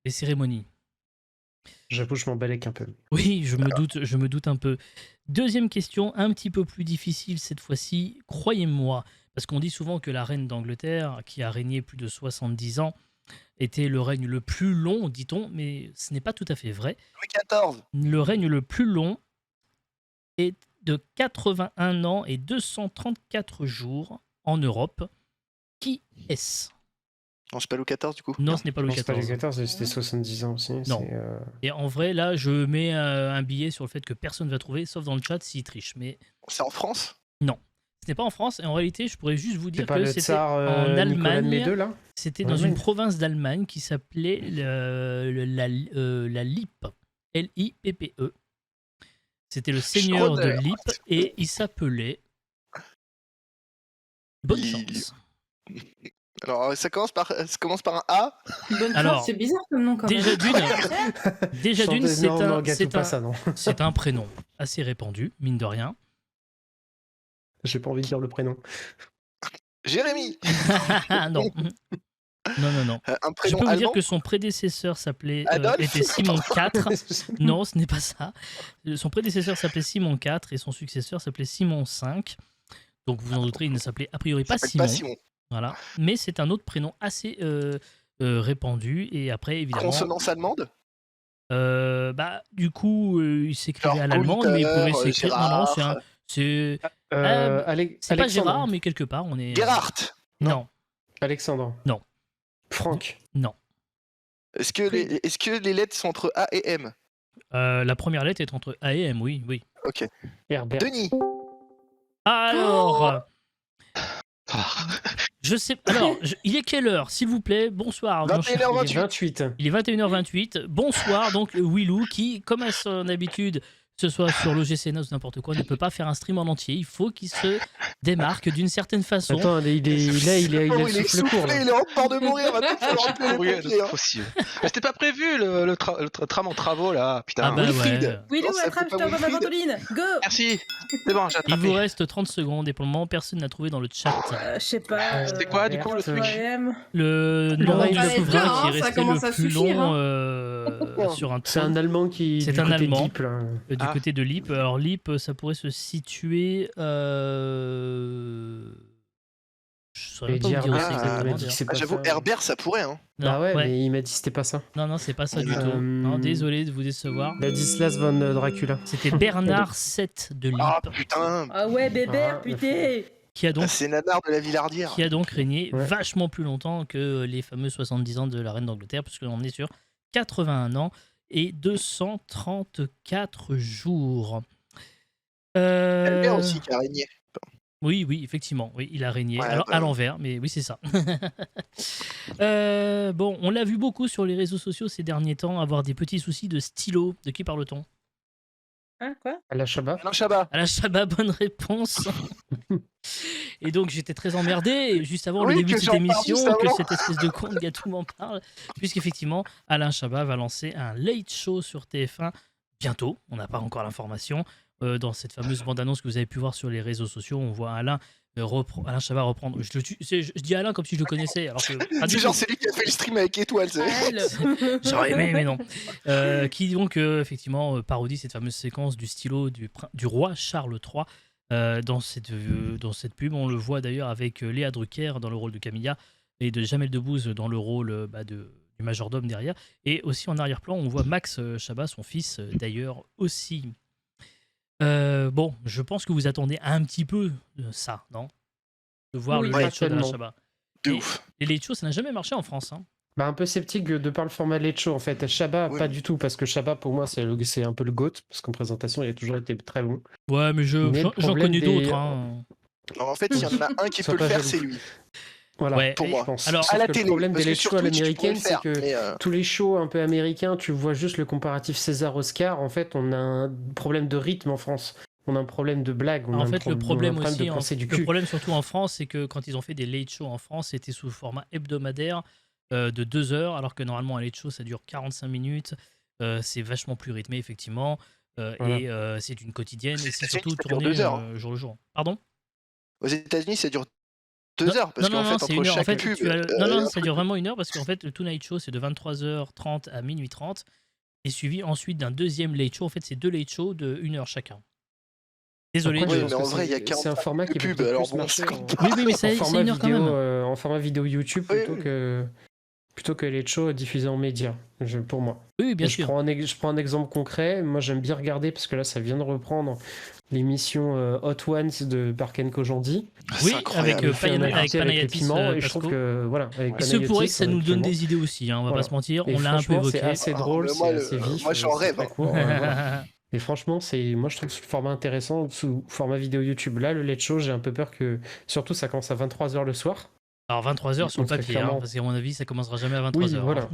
cérémonies. J'avoue, je m'emballais un peu. Oui, je me doute un peu. Deuxième question, un petit peu plus difficile cette fois-ci, croyez-moi, parce qu'on dit souvent que la reine d'Angleterre, qui a régné plus de 70 ans, était le règne le plus long, dit-on, mais ce n'est pas tout à fait vrai. Louis XIV. Le règne le plus long est de 81 ans et 234 jours en Europe. Qui est-ce? Non, c'est pas Louis XIV du coup. Non, ce n'est pas Louis C'est pas Louis XIV. XIV, c'était 70 ans aussi. Non. c'est, Et en vrai, là, je mets un billet sur le fait que personne ne va trouver, sauf dans le chat s'il triche. Mais C'est en France. ce n'est pas en France. Et en réalité, je pourrais juste vous C'est dire pas que le c'était tsar en Nicolas de Allemagne. Médeux, là C'était En dans une Allemagne. province d'Allemagne qui s'appelait la Lippe. L-I-P-P-E. C'était le seigneur de Schroeder. Lippe et il s'appelait. Bonne Lille. chance. Alors ça commence par un A. Bonne Alors, chance, c'est bizarre comme nom quand même. Déjà d'une, Non, gâteau pas ça, non. c'est un prénom assez répandu, mine de rien. J'ai pas envie de dire le prénom. Jérémy. Non. Non. Un Je prénom peux vous dire allemand. que son prédécesseur s'appelait Adolphe. était Simon IV. Non, ce n'est pas ça. Son prédécesseur s'appelait Simon IV et son successeur s'appelait Simon V. Donc vous en douterez, il ne s'appelait a priori pas S'appelle Simon. pas Simon. Voilà. Mais c'est un autre prénom assez répandu. Et après, évidemment. Consonance allemande. Du coup, il s'écrivait Genre à l'allemande, mais il pouvait Gunther, s'écrire. Non, c'est Gérard. c'est pas Alexandre. Gérard, mais quelque part, on est. Gerhardt. Non, Alexandre. Non. Franck. non. Est-ce que les lettres sont entre A et M? La première lettre est entre A et M, oui. Ok. Herbert. Denis. Alors, je sais. Alors, il est quelle heure, s'il vous plaît? Bonsoir. mon cher- 21h28. Il est 28. Il est 21h28. Bonsoir, donc Willou, qui, comme à son habitude, que ce soit sur l'OGC Notes ou n'importe quoi, ne peut pas faire un stream en entier. Il faut qu'il se démarque d'une certaine façon. Attends, il est Oh, le souffle court. il est en bord de mourir. Va peut-être falloir appeler Oui, les pompiers, hein. possible. Mais c'était pas prévu le tram en travaux là. Putain. Ah bah Wilfried. ouais. Willou, Non, ça attrape, fait je pas t'envoie ma Wilfried. ventoline. Go. Merci. C'est bon, j'ai Il vous attrapé. reste 30 secondes et pour le moment, personne n'a trouvé dans le chat Je sais pas. C'était quoi, du coup, le truc le Le nom règne du de souverain Pierre, qui hein, est ça resté commence le à plus suffire, long sur un C'est un trône Allemand qui C'est du un côté Allemand. d'Ypres, là. du Ah. côté de Lippe. Alors Lippe, ça pourrait se situer. Je saurais Et pas vous dire où Herbert, c'est Ah, exactement. il m'a dit que d'ailleurs. c'est pas J'avoue, ça. Herbert, ça pourrait. Hein. Non, Bah ouais, ouais. mais il m'a dit que c'était pas ça. Non, c'est pas ça du Euh, tout. Non, désolé de vous décevoir. Ladislas von Dracula. C'était Bernard VII de Lippe, Ah putain. Ah ouais, bébert, Ah, putain. qui a donc C'est Nanar de la Villardière. régné Ouais. vachement plus longtemps que les fameux 70 ans de la reine d'Angleterre, puisqu'on est sur 81 ans et 234 jours. Albert aussi qui a régné. Oui, effectivement, oui, il a régné. Ouais, Alors, bah à oui. l'envers, mais oui, c'est ça. Bon, on l'a vu beaucoup sur les réseaux sociaux ces derniers temps, avoir des petits soucis de stylo. De qui parle-t-on? Hein, quoi? Alain Chabat. Alain Chabat. Alain Chabat, bonne réponse. Et donc j'étais très emmerdé juste avant le Oui, début que de cette j'en parle émission juste que avant. cette espèce de con de Gatou m'en parle, puisqu'effectivement Alain Chabat va lancer un late show sur TF1 bientôt. On n'a pas encore l'information. Dans cette fameuse bande-annonce que vous avez pu voir sur les réseaux sociaux, on voit Alain Chabat reprendre. Je dis Alain comme si je le connaissais, alors que pas du C'est genre tout. c'est lui qui a fait le stream avec Étoile. Elle. J'aurais aimé, mais non. Qui donc effectivement parodie cette fameuse séquence du stylo du roi Charles III. Dans cette pub, on le voit d'ailleurs avec Léa Drucker dans le rôle de Camilla et de Jamel Debbouze dans le rôle du majordome derrière. Et aussi en arrière-plan, on voit Max Chabat, son fils d'ailleurs aussi. Bon, je pense que vous attendez un petit peu ça, non? De voir Oui, le pas late show d'Alain tellement. Chabat. De Et ouf. les late shows, ça n'a jamais marché en France. Hein. Bah, un peu sceptique de par le format Late Show en fait. Shabba, Oui. pas du tout, parce que Shabba pour moi c'est un peu le GOAT, parce qu'en présentation il a toujours été très bon. Ouais, mais Mais le j'en problème connais des- d'autres. Hein. Non, en fait, s'il y en a un qui Sois peut le pas faire, jaloux. c'est lui. Voilà, Ouais, Pour et- moi. je pense. alors, Sauf À la que télé, le problème parce des que late sur shows à Twitch, tu pourrais l'américaine, le c'est faire, que mais, tous les shows un peu américains, tu vois juste le comparatif César-Oscar, en fait on a un problème de rythme en France. On a un problème de blague, on a en un fait, le on a un problème problème de aussi, penser du le cul. problème surtout en France, c'est que quand ils ont fait des late shows en France, c'était sous format hebdomadaire de 2 heures, alors que normalement un late show ça dure 45 minutes. C'est vachement plus rythmé effectivement, Voilà. et c'est une quotidienne Aux et c'est États-Unis, surtout ça dure tourné 2 heures, hein. jour le jour. Pardon? Aux États-Unis, ça dure 2 Non, heures, parce non, qu'en non, fait, c'est entre 1 heure. En chaque fait, pub, tu as... il non, y a non, un ça truc. dure vraiment 1 heure parce qu'en fait, le Tonight Show, c'est de 23h30 à minuit 30 et suivi ensuite d'un deuxième late show. En fait, c'est 2 late shows de 1 heure chacun. Désolé, Après, Oui, je mais pense en que vrai, il y a c'est un 45 format qui de peut pub, peut-être alors plus bon, marcher c'est en, pas- Oui, mais en c'est format 1 heure quand vidéo, même. en format vidéo YouTube Oui, plutôt que les shows diffusés en médias, pour moi. Oui, bien Et sûr. je prends un exemple concret. Moi, j'aime bien regarder parce que là, ça vient de reprendre l'émission Hot Ones de Barken Kojandi. C'est Oui, incroyable. avec, Il fait un avec invité avec les Panayotis piments et je trouve Pasco. que voilà, avec Il se pourrait que Panayotis ça nous donne actuellement. des idées aussi, hein, on va Voilà. pas se mentir. Et On l'a un peu franchement, c'est évoqué. assez Ah, drôle, mais c'est moi, assez vif, moi, j'en c'est rêve, très hein. court. Voilà. Et franchement, moi je trouve ce format intéressant sous format vidéo YouTube. Là, le Late Show, j'ai un peu peur que surtout ça commence à 23h le soir. Alors 23h sur le Donc, très papier, hein, clairement. parce qu'à mon avis, ça commencera jamais à 23h. Oui, voilà.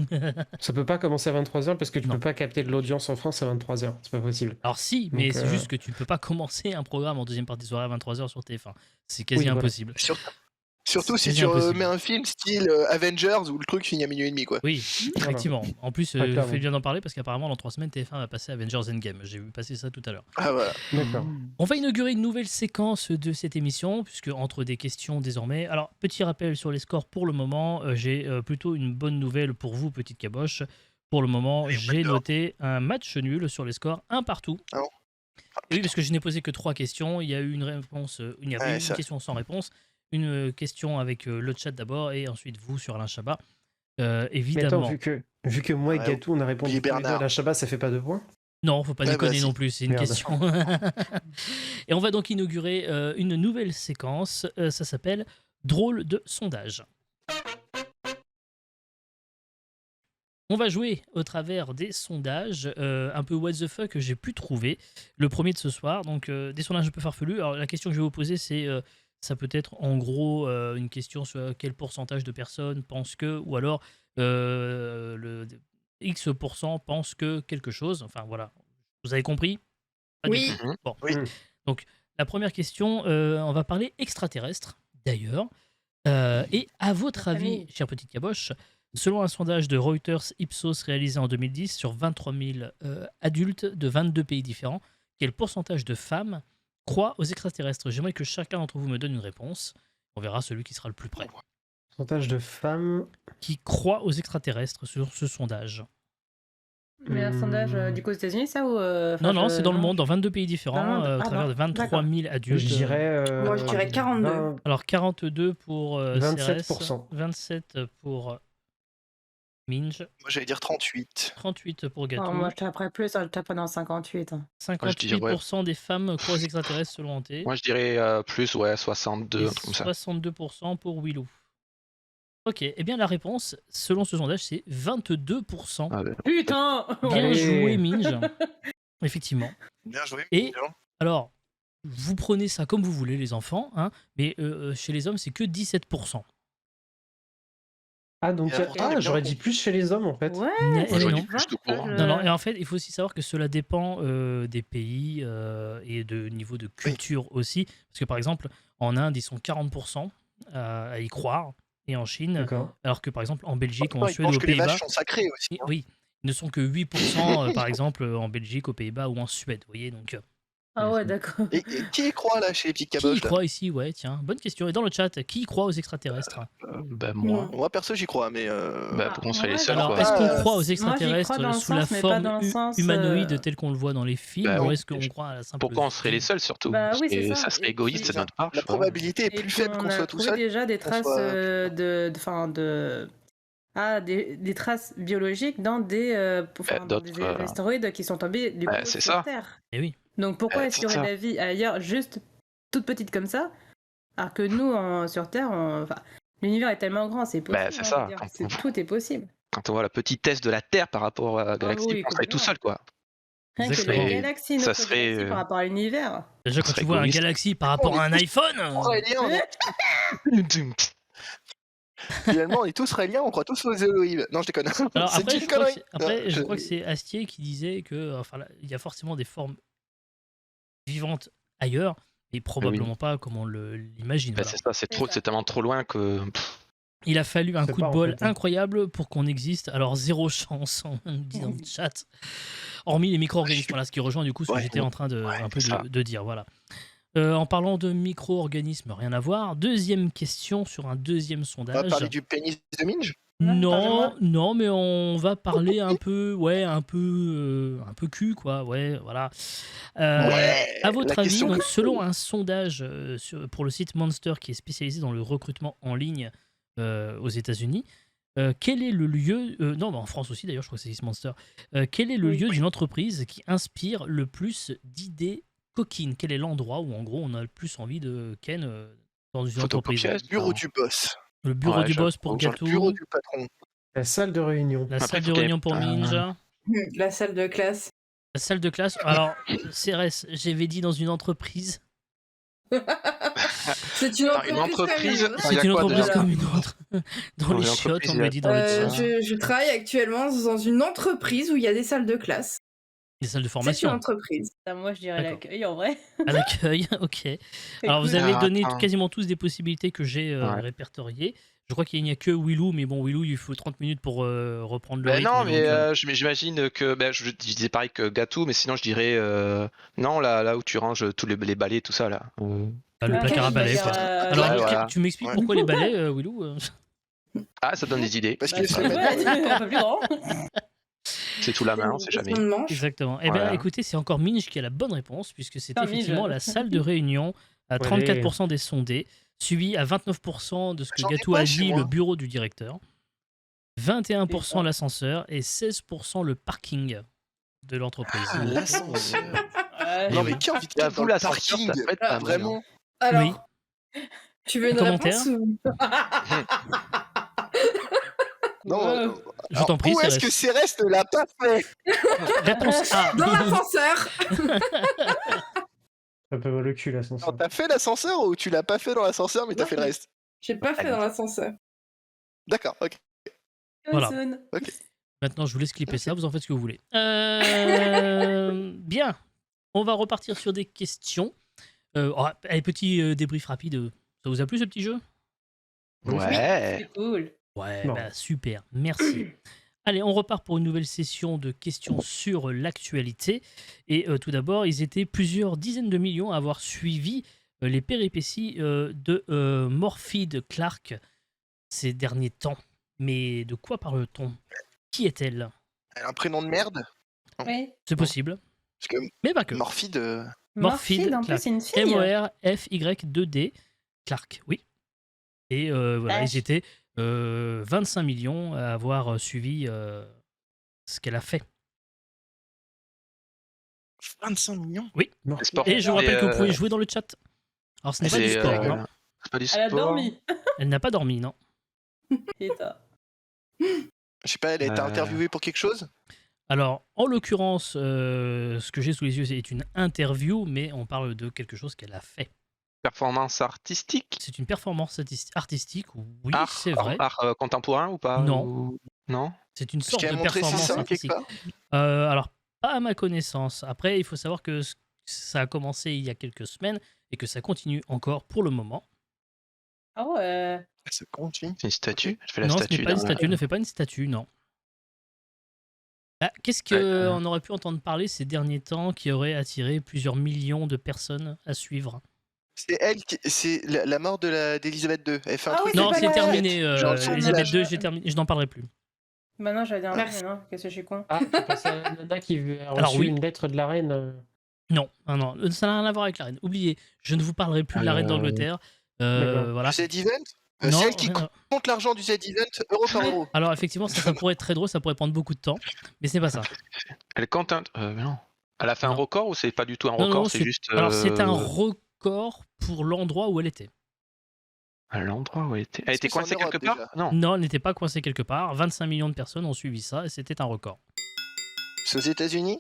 Ça peut pas commencer à 23h parce que tu Non. peux pas capter de l'audience en France à 23h. C'est pas possible. Alors si, mais Donc, c'est juste que tu peux pas commencer un programme en deuxième partie de soirée à 23h sur TF1. C'est quasi Oui, voilà. impossible. Surtout C'est si quasi tu impossible. mets un film style Avengers où le truc finit à minuit et demi, quoi. Oui, effectivement. En plus, Très clairement. fais bien d'en parler parce qu'apparemment, dans 3 semaines, TF1 va passer Avengers Endgame. J'ai vu passer ça tout à l'heure. Ah, voilà. D'accord. On va inaugurer une nouvelle séquence de cette émission, puisque entre des questions désormais. Alors, petit rappel sur les scores pour le moment. J'ai plutôt une bonne nouvelle pour vous, petite caboche. Pour le moment, j'ai noté un match nul sur les scores, 1 partout. Ah bon Oui, parce que je n'ai posé que 3 questions. Il y a eu une réponse, il y avait Ouais, une ça. question sans réponse, une question avec le chat d'abord, et ensuite vous sur Alain Chabat. Mais Évidemment. attends, vu que moi et Ouais, Gatou, on a répondu oubliez tous les deux à Bernard. la Shabbat, ça fait pas 2 points? Non, faut pas Ouais, déconner bah, si. non plus, c'est une Merde. question. Et on va donc inaugurer une nouvelle séquence. Ça s'appelle Drôle de sondage. On va jouer au travers des sondages, un peu what the fuck que j'ai pu trouver. Le premier de ce soir, donc des sondages un peu farfelus. Alors la question que je vais vous poser, c'est ça peut être en gros une question sur quel pourcentage de personnes pensent que, ou alors le X% pense que quelque chose. Enfin voilà, vous avez compris? Pas du Oui. tout. Bon. Oui. Donc la première question, on va parler extraterrestre d'ailleurs. Et à votre avis, famille. chère petite caboche, selon un sondage de Reuters Ipsos réalisé en 2010 sur 23 000 adultes de 22 pays différents, quel pourcentage de femmes croient aux extraterrestres? J'aimerais que chacun d'entre vous me donne une réponse. On verra celui qui sera le plus près. Pourcentage de femmes. Qui croit aux extraterrestres sur ce sondage? Mais un sondage du coup aux États-Unis, ça ou Non, c'est dans le monde, dans 22 pays Dans le différents, monde. au Ah travers bon, de 23 d'accord. 000 adultes. Je dirais. Moi, je dirais 42. Alors 42 pour 27%. CRS, 27 pour Minge, Moi, j'allais dire 38. 38 pour Gatou, Oh, moi, je taperais plus, je taperais dans 58. hein. 58% des femmes croient aux extraterrestres selon Hanté, Moi je dirais plus, ouais, 62, et un truc comme ça. 62% pour Willou. Ok, et bien la réponse, selon ce sondage, c'est 22%. Ah, ouais. Putain Bien Allez. joué, Minge. Effectivement. Bien joué. Et- bien. Alors, vous prenez ça comme vous voulez, les enfants, hein, mais chez les hommes, c'est que 17%. Ah, donc Et pourtant, on est bien j'aurais con. dit plus chez les hommes en fait. Ouais, Mais Moi, j'aurais non. dit plus tout court. Non, non, et en fait, il faut aussi savoir que cela dépend des pays et de niveau de culture aussi. Parce que par exemple, en Inde, ils sont 40% à y croire, et en Chine, D'accord. alors que par exemple en Belgique, Pourtant, en ils Suède, pensent aux que les Pays-Bas, vaches sont sacrées aussi. hein. oui, ils ne sont que 8% par exemple en Belgique, aux Pays-Bas ou en Suède. Vous voyez, donc Ah ouais, d'accord. Et qui y croit là chez les petites qui y caboches là croit ici? Ouais, tiens, bonne question. Et dans le chat, qui y croit aux extraterrestres? Ben moi, Moi perso j'y crois, mais bah, pour qu'on serait les ouais, seuls Alors, quoi. est-ce qu'on Ah, croit aux moi, j'y crois extraterrestres dans le sous la sens, mais pas forme dans le sens, humanoïde tel qu'on le voit dans les films, Bah ou oui. est-ce qu'on croit à la simple Pourquoi on serait les vue? seuls surtout? Bah oui, Et c'est ça. ça serait Et égoïste puis- de notre part. la je sais pas. probabilité est Et plus puis, faible on qu'on a soit tout trouvé seul. déjà des qu'on traces soit- des traces biologiques dans des, dans d'autres, des astéroïdes qui sont tombés du coup c'est sur ça. Terre. Eh oui. Donc pourquoi est-ce qu'il y c'est aurait ça. de la vie ailleurs juste toute petite comme ça, alors que nous sur Terre, enfin, L'univers est tellement grand, c'est possible. Bah, c'est hein, ça, je veux dire, tout est possible. Quand on voit la petitesse de la Terre par rapport à la galaxie, oui, on serait tout complètement. seul, quoi. Rien que la Exactement. galaxie, Ça notre serait, galaxie par rapport à l'univers. Déjà, Ça quand tu serait vois un égoïste. Galaxy par rapport à un iPhone, Finalement, on est tous raéliens, on croit tous aux Elohim. Non, je déconne. alors C'est après, une je crois, connerie. après, je Non, crois que c'est Astier qui disait que, enfin, il y a forcément des formes vivantes ailleurs, mais probablement pas comme on l'imagine. Bah, voilà. c'est ça, c'est tellement trop loin que. Il a fallu un C'est coup pas, de en bol fait, hein. incroyable pour qu'on existe. Alors, zéro chance, on nous dit dans le chat. Hormis les micro-organismes, voilà, ce qui rejoint du coup ce que Ouais, j'étais en train de, un peu c'est ça. de dire. Voilà. En parlant de micro-organismes, rien à voir. Deuxième question sur un deuxième On va sondage. parler du pénis de Minge. Non, non, mais on va parler un peu, ouais, un peu cul, quoi, ouais, voilà. Ouais, À votre la avis, question donc, que- selon un sondage pour le site Monster qui est spécialisé dans le recrutement en ligne aux États-Unis, quel est le lieu, non, mais en France aussi d'ailleurs, je crois que c'est site Monster, quel est le lieu d'une entreprise qui inspire le plus d'idées coquines? Quel est l'endroit où, en gros, on a le plus envie de ken dans une entreprise? Photocopieuse, Bureau non. du boss. Le bureau Ouais, du boss pour Genre le Gato, bureau du patron. La salle de réunion. la Après, salle faut de qu'il y ait- réunion pour Ninja. La salle de classe. La salle de classe. Alors, CRS, j'avais dit dans une entreprise. C'est une Une entreprise. entreprise, comme une autre. il y a C'est une quoi entreprise déjà comme une autre. Dans Dans les une chiottes, entreprise, on il y me a- l'a dit dans le chat. Je travaille actuellement dans une entreprise où il y a des salles de classe. Les salles de C'est une formation. entreprise. Moi, je dirais D'accord. l'accueil en vrai. À l'accueil, ok. Alors, vous Écoute, avez donné attends. quasiment tous des possibilités que j'ai Ouais. répertoriées. Je crois qu'il n'y a que Willou, mais bon, Willou, il faut 30 minutes pour reprendre le Ben rythme. non, donc, mais j'imagine que je disais pareil que Gatou, mais sinon je dirais non là où tu ranges tous les balais, tout ça là. le Ah, placard à je balai, vais quoi. dire, Alors, ouais, voilà. tu m'expliques Ouais. pourquoi les balais, Willou Ah, ça donne des idées. Parce bah, qu'il c'est se le met. un peu plus grand. C'est tout la main, on sait jamais. Question de manche. Exactement. Eh bien, Voilà. écoutez, c'est encore Minge qui a la bonne réponse, puisque c'est Ah, effectivement Minge. la salle de réunion à 34% des sondés, suivi à 29% de ce que J'en ai Gatou pas a chez dit, moi. le bureau du directeur, 21% Putain. l'ascenseur et 16% le parking de l'entreprise. Ah, l'ascenseur. Ouais. Non, oui. mais qui a envie de ken J'avoue, dans le l'ascenseur, parking ça peut être pas mal, Vraiment. Alors, tu veux une Commentaire réponse ou... Non, Ouais. Je t'en prie, où est-ce Cérès. que Cérès ne l'a pas fait? Réponse A. Dans l'ascenseur. Ça peut le cul, Non, l'ascenseur. t'as fait l'ascenseur ou tu l'as pas fait dans l'ascenseur mais t'as Non. fait le reste? J'ai pas fait dans l'ascenseur. D'accord, ok. Voilà. Soon. Maintenant, je vous laisse clipper ça, vous en faites ce que vous voulez. Bien. On va repartir sur des questions. Allez, petit débrief rapide. Ça vous a plu ce petit jeu? Ouais. C'est cool. Ouais, Non. bah, super, merci. Allez, on repart pour une nouvelle session de questions sur l'actualité. Et tout d'abord, ils étaient plusieurs dizaines de millions à avoir suivi les péripéties de Morphide Clark ces derniers temps. Mais de quoi parle-t-on? Qui est-elle? Elle a un prénom de merde? Oui. C'est possible, Parce que mais pas que. Morphide... Morphide en plus, Clark. c'est une fille. M-O-R-F-Y-2-D Clark, oui. Et voilà, Vache. ils étaient 25 millions à avoir suivi ce qu'elle a fait. 25 millions? Mort. Sport. Et je vous rappelle que vous pouvez jouer dans le chat. Alors, ce n'est pas du C'est sport, non. c'est pas du Elle a sport. dormi. Elle n'a pas dormi, non. Putain. Je sais pas, elle a été Euh. interviewée pour quelque chose? Alors, en l'occurrence, ce que j'ai sous les yeux, c'est une interview, mais on parle de quelque chose qu'elle a fait. Performance artistique. C'est une performance artistique, oui, Art, c'est vrai. Art contemporain ou pas? Non. Non. C'est une Est-ce sorte qu'elle de a montré ses performance seins quelque artistique. part? Alors, pas à ma connaissance. Après, il faut savoir que ça a commencé il y a quelques semaines et que ça continue encore pour le moment. Ah ouais. Ça continue. C'est une statue. Je fais la Non, ce statue. n'est pas une d'un- statue, ne fait pas une statue, non. Ah, qu'est-ce qu'on aurait pu entendre parler ces derniers temps qui aurait attiré plusieurs millions de personnes à suivre? C'est elle qui... C'est la mort d'Elisabeth II. Elle fait un Ah truc oui, Non, pas c'est la- terminé. Genre son Elisabeth village. II, j'ai terminé. Je n'en parlerai plus. Maintenant, j'allais dire un Merci. truc, mais non, qu'est-ce que je suis con. Ah, c'est pas ça, la nana qui a Alors, reçu oui. une lettre de la reine. Non, non, ça n'a rien à voir avec la reine. Oubliez, je ne vous parlerai plus de la reine d'Angleterre. D'accord. Voilà. Du Z-Event? Non, C'est elle qui rien à- compte l'argent du Z-Event euro par euro. Alors effectivement, ça pourrait être très drôle, ça pourrait prendre beaucoup de temps, mais ce n'est pas ça. Elle compte un. Non. Elle a fait un Non. record ou c'est pas du tout un Non, record? non, C'est juste. Alors c'est un record pour l'endroit où elle était. À l'endroit où elle était. Elle Est-ce était que c'est en coincée Europe, quelque part? déjà Non. Non, elle n'était pas coincée quelque part. 25 millions de personnes ont suivi ça et c'était un record. C'est aux États-Unis?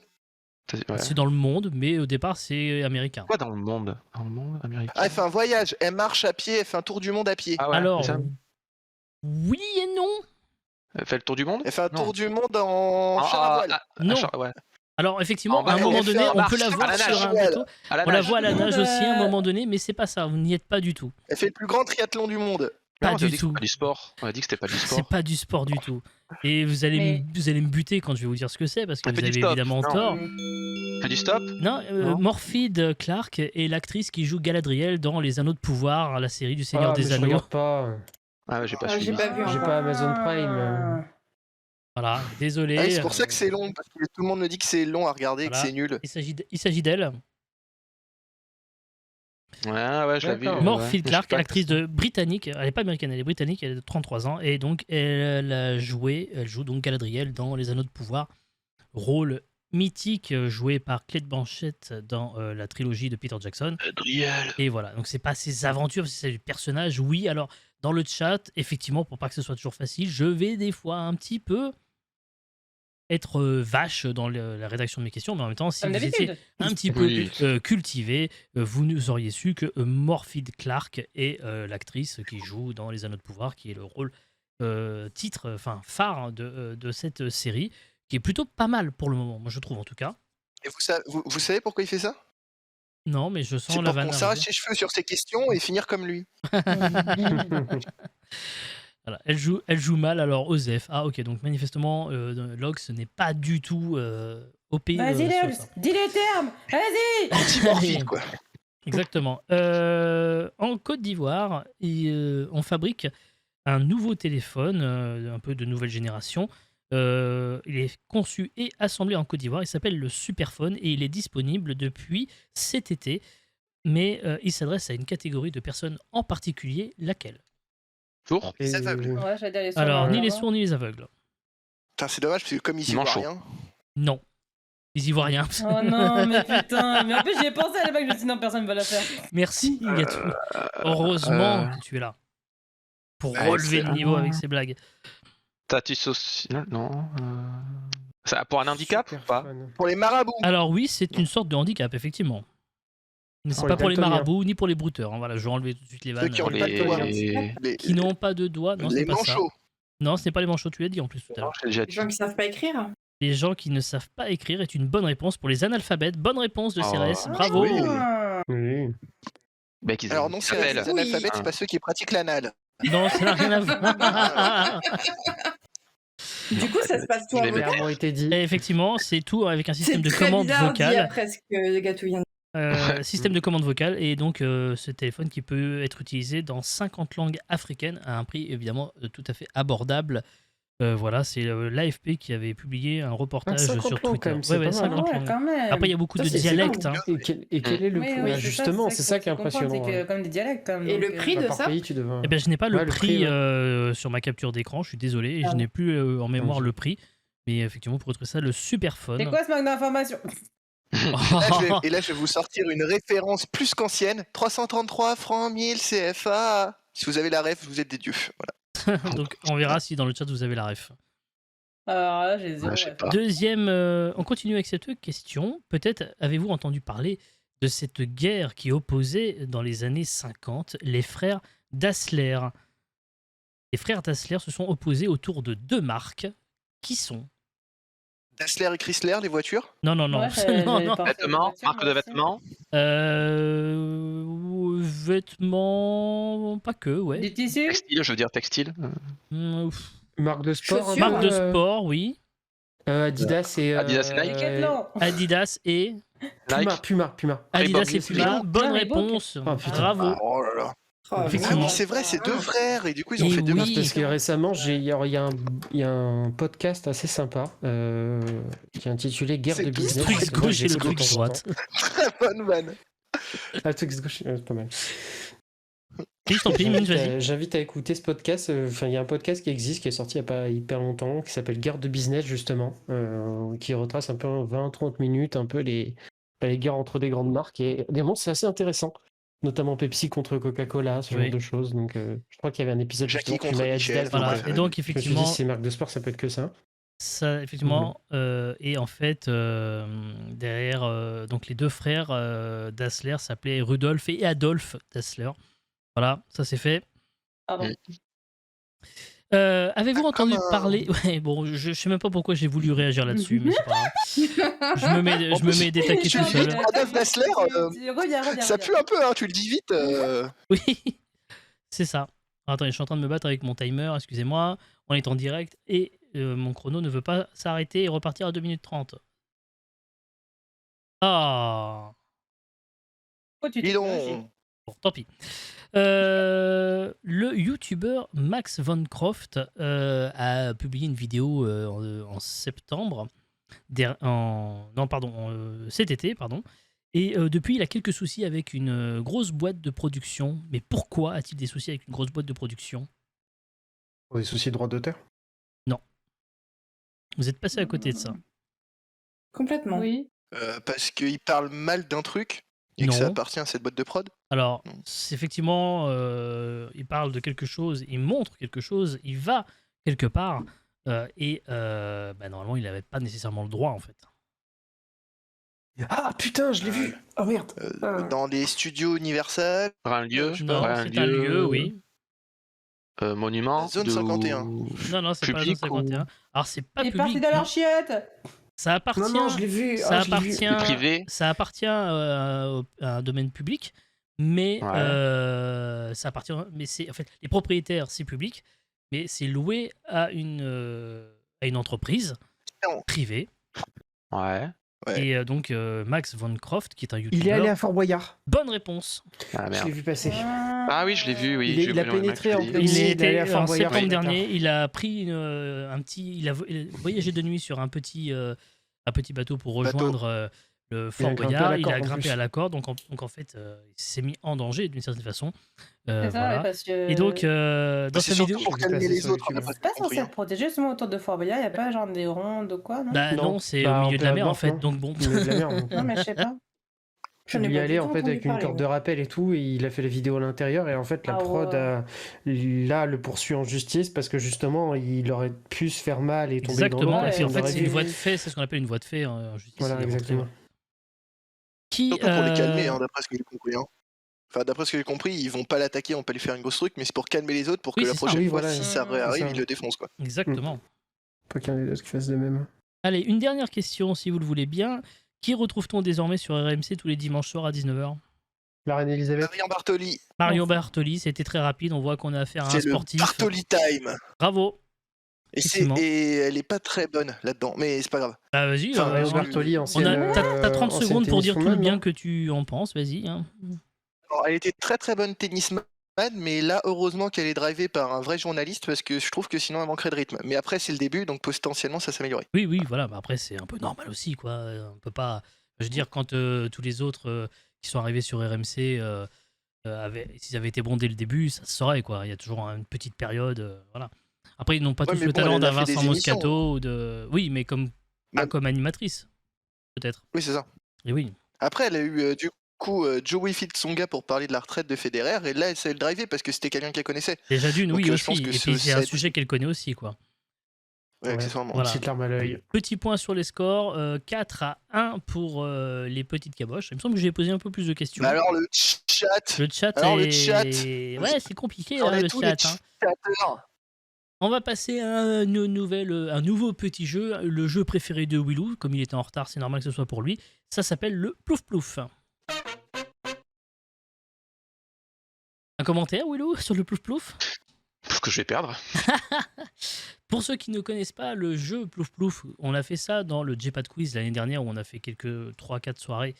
Ouais. C'est dans le monde, mais au départ, c'est américain. Quoi dans le monde? Dans le monde américain? Ah, elle fait un voyage, elle marche à pied, elle fait un tour du monde à pied. Ah ouais, Alors, c'est ça. oui et non. Elle fait le tour du monde? Elle fait un Non. tour du monde en char à voile. Non. Ouais. Alors, effectivement, En à un bateau. moment Elle fait donné, un on peut la marche voir à la sur un nage. bateau. À la On la nage. voit à la nage aussi à un Euh, moment donné, mais c'est pas ça. Vous n'y êtes pas du tout. Elle fait le plus grand triathlon du monde. Pas Non, on a du dit que tout. c'était pas du sport. On a dit que c'était pas du C'est sport. pas du sport du tout. Et vous allez, Mais- vous allez me buter quand je vais vous dire ce que c'est, parce que Elle vous fait avez du stop. évidemment Non. tort. Fait du stop? Non, Non. Morphide Clark est l'actrice qui joue Galadriel dans Les Anneaux de Pouvoir, la série du Seigneur Ah, mais des je Anneaux. regarde pas. Ah ouais, j'ai pas Ah, j'ai suivi. pas vu J'ai encore. pas Amazon Prime. Voilà, désolé. Ah oui, c'est pour ça que c'est long, parce que tout le monde me dit que c'est long à regarder et que Voilà. c'est nul. Il s'agit d'elle. Ouais, je l'ai vu. D'accord. Morphide mais je Clark, sais pas actrice de britannique. Elle n'est pas américaine, elle est britannique, elle a 33 ans. Et donc, elle joue donc Galadriel dans Les Anneaux de Pouvoir. Rôle mythique joué par Cate Blanchett dans la trilogie de Peter Jackson. Galadriel. Et voilà, donc c'est pas ses aventures, c'est du personnage. Oui, alors dans le chat, effectivement, pour pas que ce soit toujours facile, je vais des fois un petit peu être vache dans la rédaction de mes questions, mais en même temps, si Comme vous étiez d'habitude. un petit peu Oui. cultivé, vous nous auriez su que Morphide Clark est l'actrice qui joue dans Les Anneaux de Pouvoir, qui est le rôle titre, enfin phare de cette série, qui est plutôt pas mal pour le moment, moi je trouve en tout cas. Et vous savez pourquoi il fait ça? Non, mais je C'est sens la pour vanne qu'on arriver. s'arrache les cheveux sur ses questions et finir comme lui. Voilà, elle joue mal, alors Osef. Ah ok, donc manifestement, Lox n'est pas du tout OP Vas-y, sur Lux, ça. dis les termes. Vas-y. Anti-morphine, quoi. Exactement. En Côte d'Ivoire, on fabrique un nouveau téléphone, un peu de nouvelle génération. Il est conçu et assemblé en Côte d'Ivoire. Il s'appelle le Superphone et il est disponible depuis cet été. Mais il s'adresse à une catégorie de personnes en particulier, laquelle? Tour? Les aveugles. Ouais, j'allais dire les sourds, Alors, ni hein. les sourds ni les aveugles. Putain, c'est dommage, parce que comme ils y voient Manchot. rien. Non. Les Ivoiriens. Oh non, mais putain. Mais en plus, j'y ai pensé à l'époque, je me suis dit non, personne ne va la faire. Merci, Gatou. Heureusement que tu es là. Pour Ouais, relever c'est- le niveau avec ces blagues. Statut social? Non. Ça, pour un handicap ou pas? Pour les marabouts. Alors oui, c'est une sorte de handicap, effectivement. Mais c'est Pour pas les pour les daltoniens. marabouts ni pour les brouteurs. hein. Voilà, je vais enlever tout de suite les vannes. qui ont Pour pas de doigts. les... Qui n'ont pas de doigts. Non, les c'est pas ça. manchots. Non, ce n'est pas les manchots, tu l'as dit en plus tout à Non, l'heure. j'ai déjà Les dit. gens qui savent pas écrire. Les gens qui ne savent pas écrire est une bonne réponse pour les analphabètes. Bonne réponse de Oh. CRS, bravo. Oui. Ah. Oui. Mec, ils Alors non, c'est les s'appellent. analphabètes, c'est pas ceux qui pratiquent l'anal. Non, ça n'a rien à voir. Du coup, ça se passe tout Je en vais vocal. Clairement été dit. Et effectivement, c'est tout avec un C'est système de très commande bizarre dit vocale. après ce que Gatou vient de Système de commande vocale et donc ce téléphone qui peut être utilisé dans 50 langues africaines à un prix évidemment tout à fait abordable. Voilà, c'est l'AFP qui avait publié un reportage 50 sur langues, Twitter. quand même, c'est pas mal, 50 Ouais, langues. quand même. Après, il y a beaucoup Ça, de c'est dialectes. énorme. hein. Et quel est le Oui, prix oui, Ah, justement, c'est ça qui est impressionnant. C'est que hein. comme des dialectes, quand même. Et le donc, prix de Par ça pays, tu devrais. Eh ben, je n'ai pas le Ouais, le prix prix, ouais. sur ma capture d'écran, je suis désolé, Ah je oui. n'ai plus en mémoire Ok. le prix. Mais effectivement, pour retrouver ça, le Superphone. C'est quoi ce manque d'information? Et là, je vais vous sortir une référence plus qu'ancienne. 333 francs 1000 CFA. Si vous avez la ref, vous êtes des dieux. Voilà. Donc, on verra si dans le chat vous avez la ref. Alors là, j'ai zéro. Ouais, je sais ref. pas. Deuxième, on continue avec cette question. Peut-être avez-vous entendu parler de cette guerre qui opposait dans les années 50 les frères Dassler. Les frères Dassler se sont opposés autour de deux marques qui sont... Dassler et Chrysler, les voitures. Non, non, non. Ouais, j'avais non, non. pensé aux Vêtements, voitures, marque de moi aussi. vêtements. Vêtements, pas que, ouais. Du tissu? Textile, je veux dire textile. Ouf. Marque de sport. Chaussures, un peu, Marque de sport, oui. Adidas et. Adidas et Nike. Decathlon. Adidas et... Nike. Puma. Adidas Reebok. et Puma. Bonne Reebok. réponse. Oh, putain. Bravo. Oh là là. Oh, Ah Effectivement. oui, c'est vrai, c'est deux frères. Et du coup, ils ont Et fait deux oui. marques. Parce que récemment, il y a un podcast assez sympa qui est intitulé Guerre C'est de tout. business. Twix que moi, gauche et le j'écoute Twix de temps en droite. Très bonne vanne. temps. Ah, Twix gauche, c'est pas mal. Oui, je t'en prie, Mine, vas-y. J'invite à écouter ce podcast. Enfin, il y a un podcast qui existe, qui est sorti il n'y a pas hyper longtemps, qui s'appelle Guerre de business, justement, qui retrace un peu en 20-30 minutes un peu les guerres entre des grandes marques. Et évidemment, c'est assez intéressant. Notamment Pepsi contre Coca-Cola, ce Oui. genre de choses. Donc, je crois qu'il y avait un épisode Jackie justement contre Maya Michel, Diaz, enfin, Voilà. bref, Et donc, je me suis dit, effectivement, si c'est marque de sport, ça peut être que ça. ça, effectivement, et en fait, derrière, donc les deux frères Dassler s'appelaient Rudolf et Adolf Dassler. Voilà, ça c'est fait. Pardon. Avez-vous Ah, entendu comme un- parler Ouais, bon, je sais même pas pourquoi j'ai voulu réagir là-dessus, mais c'est pas grave. Je me mets des taquets tu tout dis seul. vite, Adolf Dassler, Reviens. ça pue un peu, hein, tu le dis vite. Oui, c'est ça. Attendez, je suis en train de me battre avec mon timer, excusez-moi. On est en direct et mon chrono ne veut pas s'arrêter et repartir à 2 minutes 30. Ah, Oh, tu Dis t'es lâché. donc. bon, tant pis. Le youtubeur Max Von Croft a publié une vidéo en septembre, cet été, pardon. Et depuis, il a quelques soucis avec une grosse boîte de production. Mais pourquoi a-t-il des soucis avec une grosse boîte de production? Pour des soucis de droit d'auteur. Vous êtes passé à côté de ça. Complètement. Oui. Parce qu'il parle mal d'un truc et que ça Non. appartient à cette boîte de prod. Alors, Non. c'est effectivement, il parle de quelque chose, il montre quelque chose, il va quelque part, et normalement, il n'avait pas nécessairement le droit, en fait. Ah putain, je l'ai vu. Oh merde. Dans les studios Universal, Un lieu, Non, un c'est un lieu, oui. Monument. Zone 51. Non, c'est pas la zone Public 51. Alors, c'est pas Il est public. parti dans leur chiotte. Ça appartient. Non, je l'ai vu. Ça je l'ai vu. appartient. Du privé. Ça appartient à un domaine public, mais Ouais. ça appartient. Mais c'est en fait les propriétaires, c'est public, mais c'est loué à une entreprise Non. privée. Ouais. Ouais. Et donc Max Von Croft, qui est un Il est youtubeur. allé à Fort Boyard. Bonne réponse. Ah Je merde. l'ai vu passer. Ah oui, je l'ai vu, oui. Il a pénétré en plein- Il Oui, est il est allé à été Fort en Boyard, septembre oui, d'accord. dernier. Il a pris un petit. Il a voyagé de nuit sur un petit bateau pour Bateau. rejoindre le Fort grimpé à Boyard. la Il corde, a en grimpé plus. à la corde, donc en fait, il s'est mis en danger d'une certaine façon. C'est ça, Voilà. ouais, parce que. Et donc, dans c'est sa surtout vidéo. pour Je l'ai calmer passé les sur autres, on YouTube. n'a pas C'est pas compris. censé Hein. être protégé justement autour de Fort Boyard, y a pas genre des rondes ou quoi, non? Bah Non. non, c'est Bah, au en milieu de la plein mer en bord, fait, non. donc bon. Il est de la merde. Non, mais je sais pas. Je J'en ai lui pas allé du en tout fait entendu avec une parler, corde de moi. rappel et tout, et il a fait la vidéo à l'intérieur, et en fait la Ah prod ouais. là le poursuit en justice parce que justement il aurait pu se faire mal et tomber dans l'eau. Exactement. Et Ouais, puis en personne fait, n'aurait c'est une vu. voie de fait, c'est ce qu'on appelle une voie de fait en justice. Voilà, il est rentré, exactement. ouais. Qui Surtout pour les calmer, hein, d'après ce que j'ai compris. Hein. Enfin, d'après ce que j'ai compris, ils vont pas l'attaquer, on peut lui faire une grosse truc, mais c'est pour calmer les autres, pour Oui, que la c'est ça. prochaine Oui, fois, voilà. si ça C'est réarrive, ça. ils le défoncent, quoi. Exactement. Pas qu'il y en ait d'autres qui fassent de même. Allez, une dernière question, si vous le voulez bien. Qui retrouve-t-on désormais sur RMC tous les dimanches soirs à 19h? La reine Elisabeth. Marion Bartoli, Marion Bartoli, c'était très rapide. On voit qu'on a affaire à un c'est le sportif. Bartoli Time. Bravo. Et, et elle est pas très bonne là-dedans, mais c'est pas grave. Bah vas-y, Enfin, Marion on- Bartoli, ancienne. t'as 30 ancienne secondes pour dire tout le tenniswoman, bien non que tu en penses, vas-y. Hein. Alors, elle était très très bonne tennisman, mais là, heureusement qu'elle est drivée par un vrai journaliste, parce que je trouve que sinon elle manquerait de rythme. Mais après, c'est le début, donc potentiellement ça s'améliorerait. Oui, voilà. Bah après, c'est un peu normal aussi, quoi. On peut pas. Je veux dire, quand tous les autres qui sont arrivés sur RMC, s'ils avaient été bons dès le début, ça se saurait, quoi. Il y a toujours une petite période, voilà. Après, ils n'ont pas Ouais, tous mais le bon, talent elle a d'un fait des Vincent émissions. Moscato ou de. Oui, mais pas Même- comme animatrice, peut-être. Oui, c'est ça. Et oui. Après, elle a eu du coup Joey Tsonga pour parler de la retraite de Federer, et là, elle s'est drivée parce que c'était quelqu'un qu'elle connaissait. Déjà d'une, Donc, oui, je aussi. pense que Et ce- puis, c'est ça un aide. sujet qu'elle connaît aussi, quoi. Ouais, accessoirement. Voilà. Petite larme à l'œil. Petit point sur les scores, 4-1 pour les petites caboches. Il me semble que j'ai posé un peu plus de questions. Mais alors, le chat, Le chat alors, est... le chat. Ouais, c'est compliqué, on hein, est le tous les chat. Hein. chatteurs. On va passer à un nouveau petit jeu, le jeu préféré de Willou. Comme il était en retard, c'est normal que ce soit pour lui. Ça s'appelle le Plouf Plouf. Un commentaire, Willou, sur le Plouf Plouf? Pff, que je vais perdre. Pour ceux qui ne connaissent pas le jeu Plouf Plouf, on a fait ça dans le J-Pad Quiz l'année dernière où on a fait quelques 3-4 soirées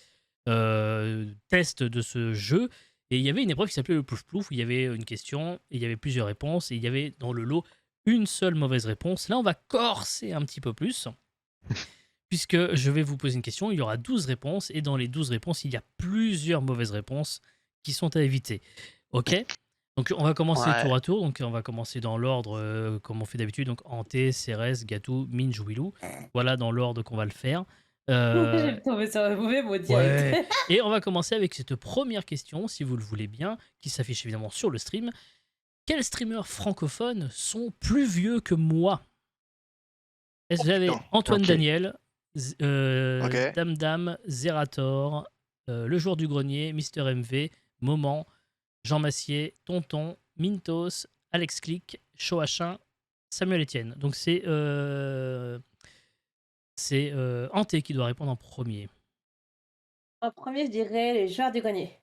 test de ce jeu. Et il y avait une épreuve qui s'appelait le Plouf Plouf où il y avait une question et il y avait plusieurs réponses et il y avait dans le lot une seule mauvaise réponse. Là, on va corser un petit peu plus puisque je vais vous poser une question. Il y aura 12 réponses et dans les 12 réponses, il y a plusieurs mauvaises réponses qui sont à éviter. Ok ? Donc on va commencer Ouais. tour à tour, donc on va commencer dans l'ordre comme on fait d'habitude, donc Ante, Cérès, Gatou, Minj, Willou. Voilà dans l'ordre qu'on va le faire. Euh, J'ai tombé sur le mauvais mot ouais. direct. Et on va commencer avec cette première question, si vous le voulez bien, qui s'affiche évidemment sur le stream. Quels streamers francophones sont plus vieux que moi? Est-ce que j'avais putain. Antoine Ok. Daniel, Ok. Dame, Zerator, Le Jour du Grenier, Mister MV, Moment, Jean Massier, Tonton, Mintos, Alex Click, Choachin, Samuel Etienne. Donc c'est Ante qui doit répondre en premier. En premier, je dirais les joueurs du grenier.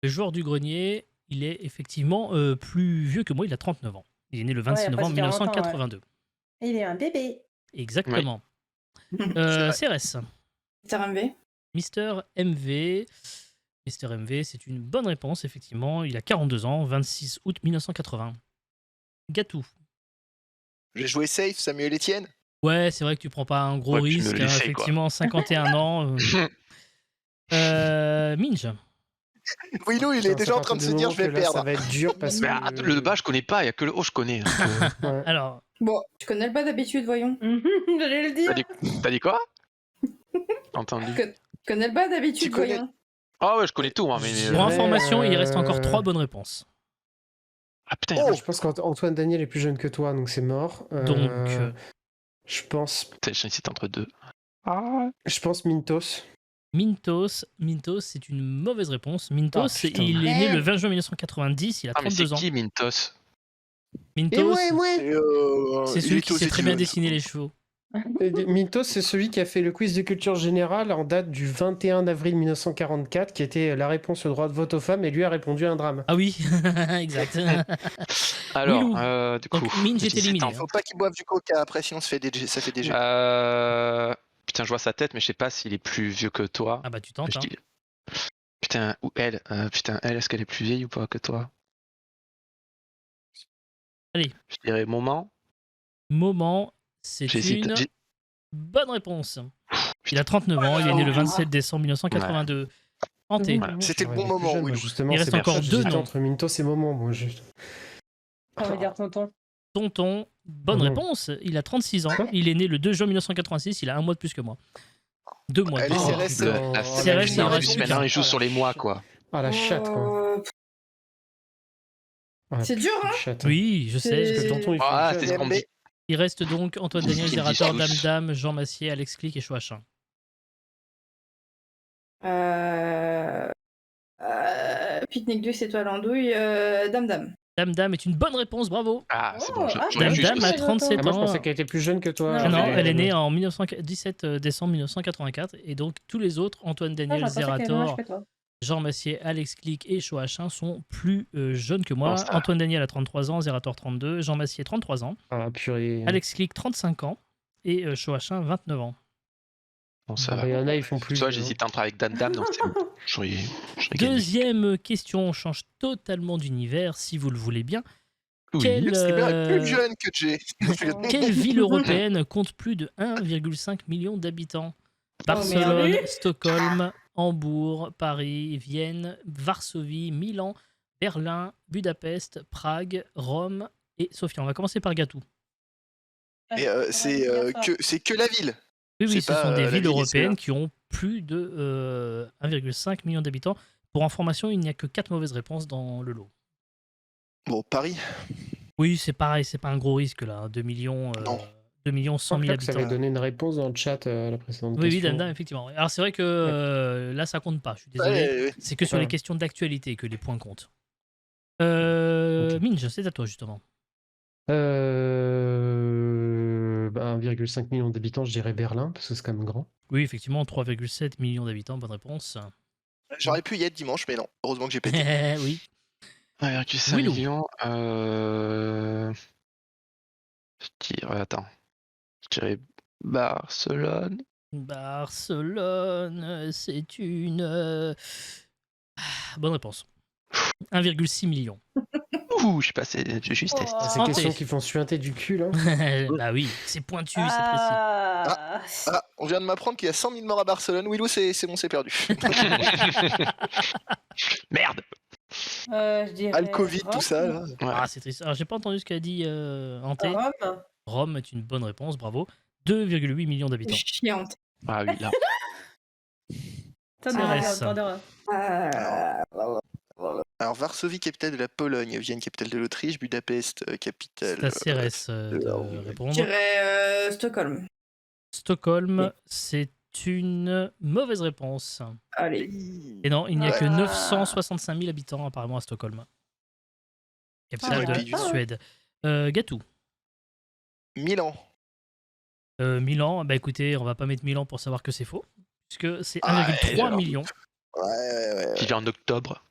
Le Joueur du Grenier, il est effectivement plus vieux que moi, il a 39 ans. Il est né le 26 Ouais, novembre presque 40 ans, ouais. 1982. Il est un bébé. Exactement. vrai. CRS. Mister MV. Mister MV. Mister MV, c'est une bonne réponse, effectivement. Il a 42 ans, 26 août 1980. Gatou. J'ai joué safe, Samuel Etienne. Ouais, c'est vrai que tu prends pas un gros Ouais, tu me risque, le hein, laissais, quoi. effectivement, 51 ans. Minge. Willou, il est déjà en train de se dire je vais Ça perdre. va être dur parce Mais que. attends, le bas, je connais pas, il y a que le haut, je connais. Donc, Ouais. Alors, Bon, tu connais le bas d'habitude, voyons. J'allais le dire. T'as dit quoi? Entendu. Tu connais le bas d'habitude, Tu connais- voyons. Ah ouais, je connais tout, hein, mais. Je pour dirais, information, il reste encore 3 bonnes réponses. Ah putain, Oh Je pense qu'Antoine Daniel est plus jeune que toi, donc c'est mort. Donc, Je pense. putain, j'hésite entre deux. Je pense Mintos. Mintos, c'est une mauvaise réponse. Mintos, Ah, putain. il est né le 20 juin 1990, il a Ah, mais c'est 32 ans. qui Mintos? Mintos, Et, c'est il celui est qui sait aussi très bien jeune. dessiner les chevaux. Mintos, c'est celui qui a fait le quiz de culture générale en date du 21 avril 1944, qui était la réponse au droit de vote aux femmes, et lui a répondu à un drame. Ah oui, exact. Alors, Willou. du coup. Donc, Minge est j'hésite éliminé. entre- Faut pas qu'il boive du coca après, sinon ça fait des Putain, je vois sa tête, mais je sais pas s'il est plus vieux que toi. Ah bah tu tentes. Je Hein. dis- Putain, ou elle. Putain, elle, est-ce qu'elle est plus vieille ou pas que toi? Allez. Je dirais Moment. Moment, c'est J'hésite. une bonne réponse. Il a 39 ans, il est né le 27 décembre 1982. Hanté. Voilà. C'était le J'aurais bon été plus moment, jeune, moi, Willou. justement. Il reste c'est pour encore ça que deux j'hésitais noms. entre Mintos et Moment, moi. Juste. On va dire tonton. Tonton, bonne Oh non. réponse. Il a 36 ans. Il est né le 2 juin 1986. Il a un mois de plus que moi. 2 mois. Allez, de plus. CRS. La Oh, CRS, il en reste maintenant, il joue Ah, sur les mois, quoi. Ah, la chatte, quoi. Ah, C'est dur, hein. la chatte. Oui, je sais. Parce que tonton, il fait Ah, jeune. c'est ce qu'on me dit. Il reste donc Antoine Daniel, Qui me dit Zerator, tous. Dame, Jean Massier, Alex Click et Choachin. Pique-nique douce, étoile andouille, Dame. Dame est une bonne réponse, bravo. Ah, c'est bon, Oh, j'aurais juste Dame a aussi. 37 Ah, moi, je ans. pensais qu'elle était plus jeune que toi. Ah non, Ouais, elle est née en 17 décembre 1984. Et donc, tous les autres, Antoine Daniel, Ah, je pensais qu'elle avait moins Zerator, que toi. Jean Massier, Alex Click et Choachin sont plus jeunes que moi. Bon, ça. Antoine Daniel a 33 ans, Zerator 32, Jean Massier 33 ans, Ah, purée. Alex Click 35 ans et Choachin 29 ans. Bon, ça va. Il y en a, ils font plus. Toi, vieux, hein. j'hésite entre avec Dan Dam, donc c'est bon. J'aurais gagné. Deuxième question, on change totalement d'univers si vous le voulez bien. Oui. Quelle, C'est bien plus jeune que Jay. quelle ville européenne compte plus de 1,5 million d'habitants? Barcelone, merde. Stockholm, Hambourg, Paris, Vienne, Varsovie, Milan, Berlin, Budapest, Prague, Rome et Sofia. On va commencer par Gatou. Et c'est que la ville. Oui, C'est ce pas, sont des la villes ville, européennes c'est qui ont plus de 1,5 million d'habitants. Pour information, il n'y a que 4 mauvaises réponses dans le lot. Bon, Paris. Oui, c'est pareil, c'est pas un gros risque là. 2 millions, Non. 2 millions 100 000 Ça avait habitants. donné une réponse dans le chat à la précédente Oui, question. Dame, effectivement. Alors c'est vrai que là, ça compte pas. Je suis désolé. Ouais. C'est que sur les Ouais. questions d'actualité que les points comptent. Ok. Minge, c'est à toi justement. 1,5 million d'habitants, je dirais Berlin, parce que c'est quand même grand. Oui, effectivement, 3,7 millions d'habitants. Bonne réponse. J'aurais pu y être dimanche, mais non. Heureusement que j'ai pété. Oui. 1,5 Willou. million. Attends. Je dirais Barcelone. Barcelone, c'est une. Bonne réponse. 1,6 million. Ouh, je suis passé de justesse. Oh. Ces Santé. questions qui font suinter du cul, là. Bah oui, c'est pointu, c'est précis. Ah, Ah, on vient de m'apprendre qu'il y a 100 000 morts à Barcelone. Willou, c'est bon, c'est perdu. Merde. je dirais Ah, le Covid, Rome. tout ça, là. Ouais. Ah, c'est triste. Alors, j'ai pas entendu ce qu'a dit Hanté. Rome. Rome est une bonne réponse, bravo. 2,8 millions d'habitants. Chiante. Ah oui, là. CRS. Alors, Varsovie, capitale de la Pologne, Vienne, capitale de l'Autriche, Budapest, capitale. C'est à CRS de Je répondre. dirais Stockholm. Stockholm, c'est une mauvaise réponse. Allez. Et non, il n'y a que Ah. 965 000 habitants apparemment à Stockholm. Capitale j'aurais de pas dit. Suède. Gatou. Milan. Milan, bah écoutez, on va pas mettre Milan pour savoir que c'est faux, puisque c'est Ah, 1,3 alors. million. Ouais. Qui vient en octobre.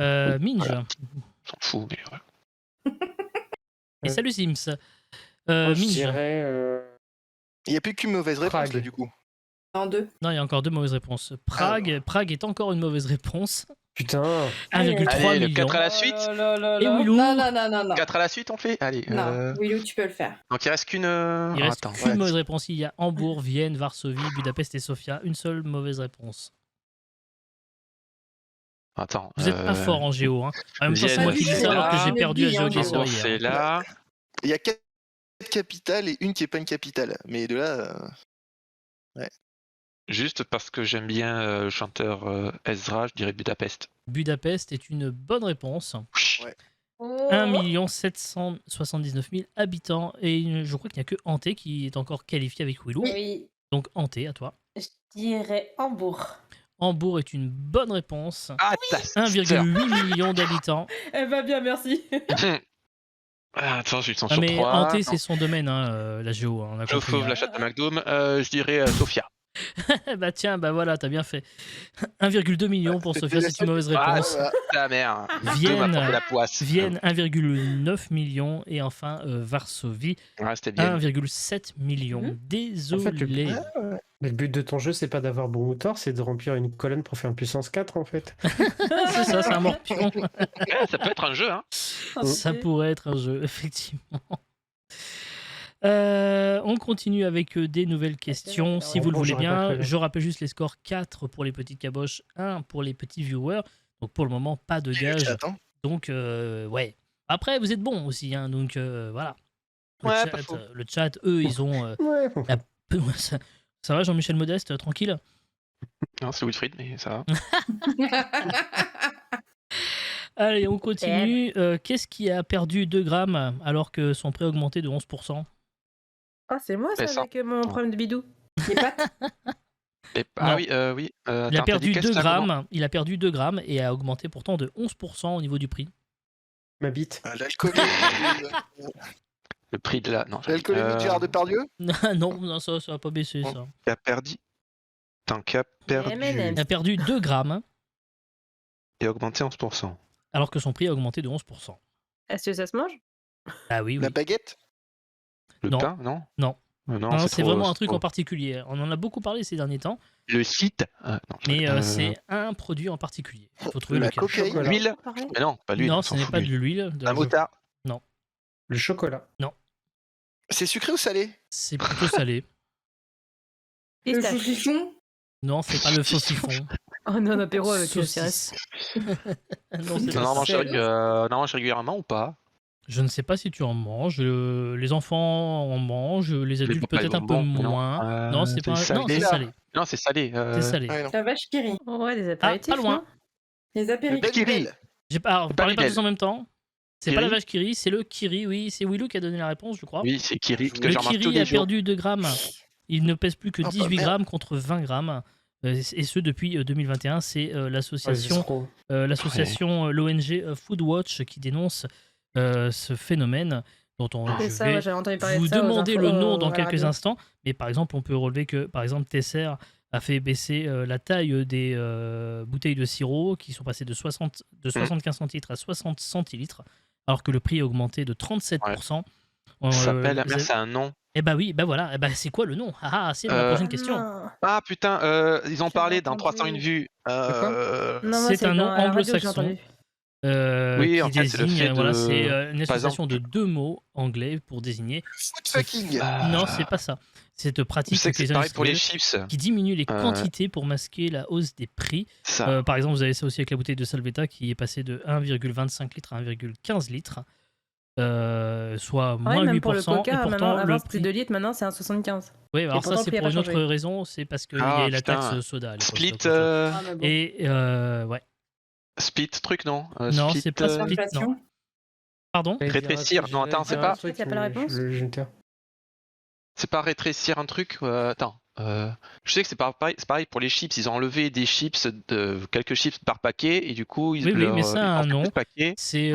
Minge. S'en fout, mais ouais. Et salut Sims. Moi, je Minge. dirais Il n'y a plus qu'une mauvaise réponse, Prague. là, du coup. En 2. Non, il y a encore 2 mauvaises réponses. Prague est encore une mauvaise réponse. Putain. 1,3 Allez, le million. 4 à la suite. Et Willou. Non. 4 à la suite, on fait. Allez. Non, Willou, tu peux le faire. Donc il reste qu'une. Il reste Attends. qu'une mauvaise réponse. Il y a Hambourg, Vienne, Varsovie, Budapest et Sofia. Une seule mauvaise réponse. Attends. Vous êtes pas fort en géo. Hein. En même temps, c'est Vienne, moi qui dis ça alors que j'ai perdu à Hambourg, GeoGuessr C'est hier. là. Il y a 4 capitales et une qui n'est pas une capitale. Mais de là. Juste parce que j'aime bien le chanteur Ezra, je dirais Budapest. Budapest est une bonne réponse. Ouais. 1 779 000 habitants. Et je crois qu'il n'y a que Hanté qui est encore qualifié avec Willou. Oui, Donc Hanté, à toi. je dirais Hambourg. Hambourg est une bonne réponse. Ah, ta 1,8 million d'habitants. Elle va bien, merci. Ah, attends, j'ai eu le sang Ah, sur mais 3. Hanté, c'est son domaine, la géo. On a Je compris, fauve hein. la chatte de McDome. Je dirais Sofia. Bah tiens, bah voilà, t'as bien fait. 1,2 million pour Sofia, c'est une mauvaise Ah, réponse. ta mère. Vienne. M'a porté la poisse. Vienne, 1,9 million. Et enfin, Varsovie, Ouais, c'était bien. 1,7 million. En fait, Désolé. Mais le but de ton jeu, c'est pas d'avoir bon ou tort, c'est de remplir une colonne pour faire une puissance 4 en fait. C'est ça, c'est un morpion. Ouais, ça peut être un jeu, hein. Ça pourrait être un jeu, effectivement. On continue avec des nouvelles questions, si vous le Bon, voulez j'aurais pas bien. cru, hein. Je rappelle juste les scores 4 pour les petites caboches, 1 pour les petits viewers. Donc pour le moment, pas de gage. Attends. Donc, ouais. Après, vous êtes bons aussi, hein, donc voilà. Ouais, pas faux. Le chat, eux, ils ont... Ouais. ça va, Jean-Michel Modeste, tranquille? Non, c'est Wilfried, mais ça va. Allez, on continue. Qu'est-ce qui a perdu 2 grammes alors que son prix a augmenté de 11%? Ah, c'est moi ça, ça. avec mon problème de bidou. Les pattes. Ah Non. oui. Il a perdu 2 grammes. Il a perdu 2 grammes et a augmenté pourtant de 11% au niveau du prix. Ma bite. L'alcoolémie. Le prix de la. Non, L'alcoolémie de Gérard Depardieu. non, ça va pas baisser, ça. Qui a perdu. Tant qu'il a perdu. M&M. Il a perdu 2 grammes Et a augmenté 11%. alors que son prix a augmenté de 11%. Est-ce que ça se mange? Ah oui, oui. La baguette. Le Non. pain, non Non. Non, C'est trop- vraiment un c'est truc trop- en particulier. On en a beaucoup parlé ces derniers temps, Le site. Non, mais c'est un produit en particulier. Il faut trouver La lequel. cocaïne. Chocolat. L'huile. Mais non, pas l'huile. Non, on ce s'en n'est fout pas de de l'huile. l'huile. Un motard. Le chocolat. C'est sucré ou salé? C'est plutôt salé. Le Pistache. saucisson. Non, c'est pas le saucifon. Oh non, un apéro avec le Saucisse. CRS. Non, c'est Tu pas en ça. manges régulièrement ou pas? Je ne sais pas si tu en manges. Les enfants en mangent, les adultes papas, peut-être ils un en peu mangent, non. moins. Non, c'est pas. salé. Non, c'est salé. Non, c'est salé. C'est salé. Ouais, non. La vache qui rit. Ouais, des Ah, apéritifs. pas loin. non Les apéritifs. Babybel. J'ai pas. Alors, vous Pas parlez pas Lidl. tous en même temps. C'est pas Kiri la vache qui rit, c'est le Kiri. Oui, c'est Willou qui a donné la réponse, je crois. Oui, c'est Kiri. Parce que Le j'en mange tous Kiri les a jours. perdu 2 grammes. Il ne pèse plus que Ah, bah, 18 merde. grammes contre 20 grammes. Et ce depuis 2021. C'est l'association l'ONG Foodwatch qui dénonce ce phénomène dont C'est je ça, vais ouais, j'avais entendu parler vous de ça. aux demander infos, le nom dans à la quelques radio. instants. Mais par exemple, on peut relever que par exemple Tesser a fait baisser la taille des bouteilles de sirop qui sont passées de 75 centilitres à 60 centilitres, alors que le prix a augmenté de 37%. Ça s'appelle. vous Merde, avez- c'est un nom. Eh bah oui, bah voilà. Eh bah, c'est quoi le nom? C'est ma prochaine question. Non, Ah putain, ils ont J'avais parlé dans entendu. 301 vues. non, moi, C'est un nom à la radio que j'ai anglo-saxon. entendu. Oui, Qui en fait, c'est le désigne, fait de- voilà, c'est une par association exemple- de 2 mots anglais pour désigner. Food fucking. Non, c'est pas ça. Cette Je pratique sais que que c'est les pareil pour les industriels chips. qui diminue les quantités pour masquer la hausse des prix. Ça. Par exemple, vous avez ça aussi avec la bouteille de Salvetta qui est passée de 1,25 litres à 1,15 litres. soit Ouais, moins même pour le 8%. coca, Et maintenant, pourtant, avant le c'était plus prix. 2 litres, maintenant c'est 1,75. Oui, alors ça, pourtant, le c'est prix a pour pas une autre changé. raison, c'est parce qu'il y a Ah, la putain. taxe soda à l'époque. Split, c'est autre chose. Ah, mais bon. Et ouais. split truc, non Non, Split, c'est pas split, non. Inflation. Pardon Rétrécir. Non, attends, c'est pas. Il y a pas la réponse Je me tais. C'est pas rétrécir un truc attends. Je sais que c'est pareil pour les chips. Ils ont enlevé des chips, quelques chips par paquet, et du coup, Oui, mais ça a un nom. paquet. C'est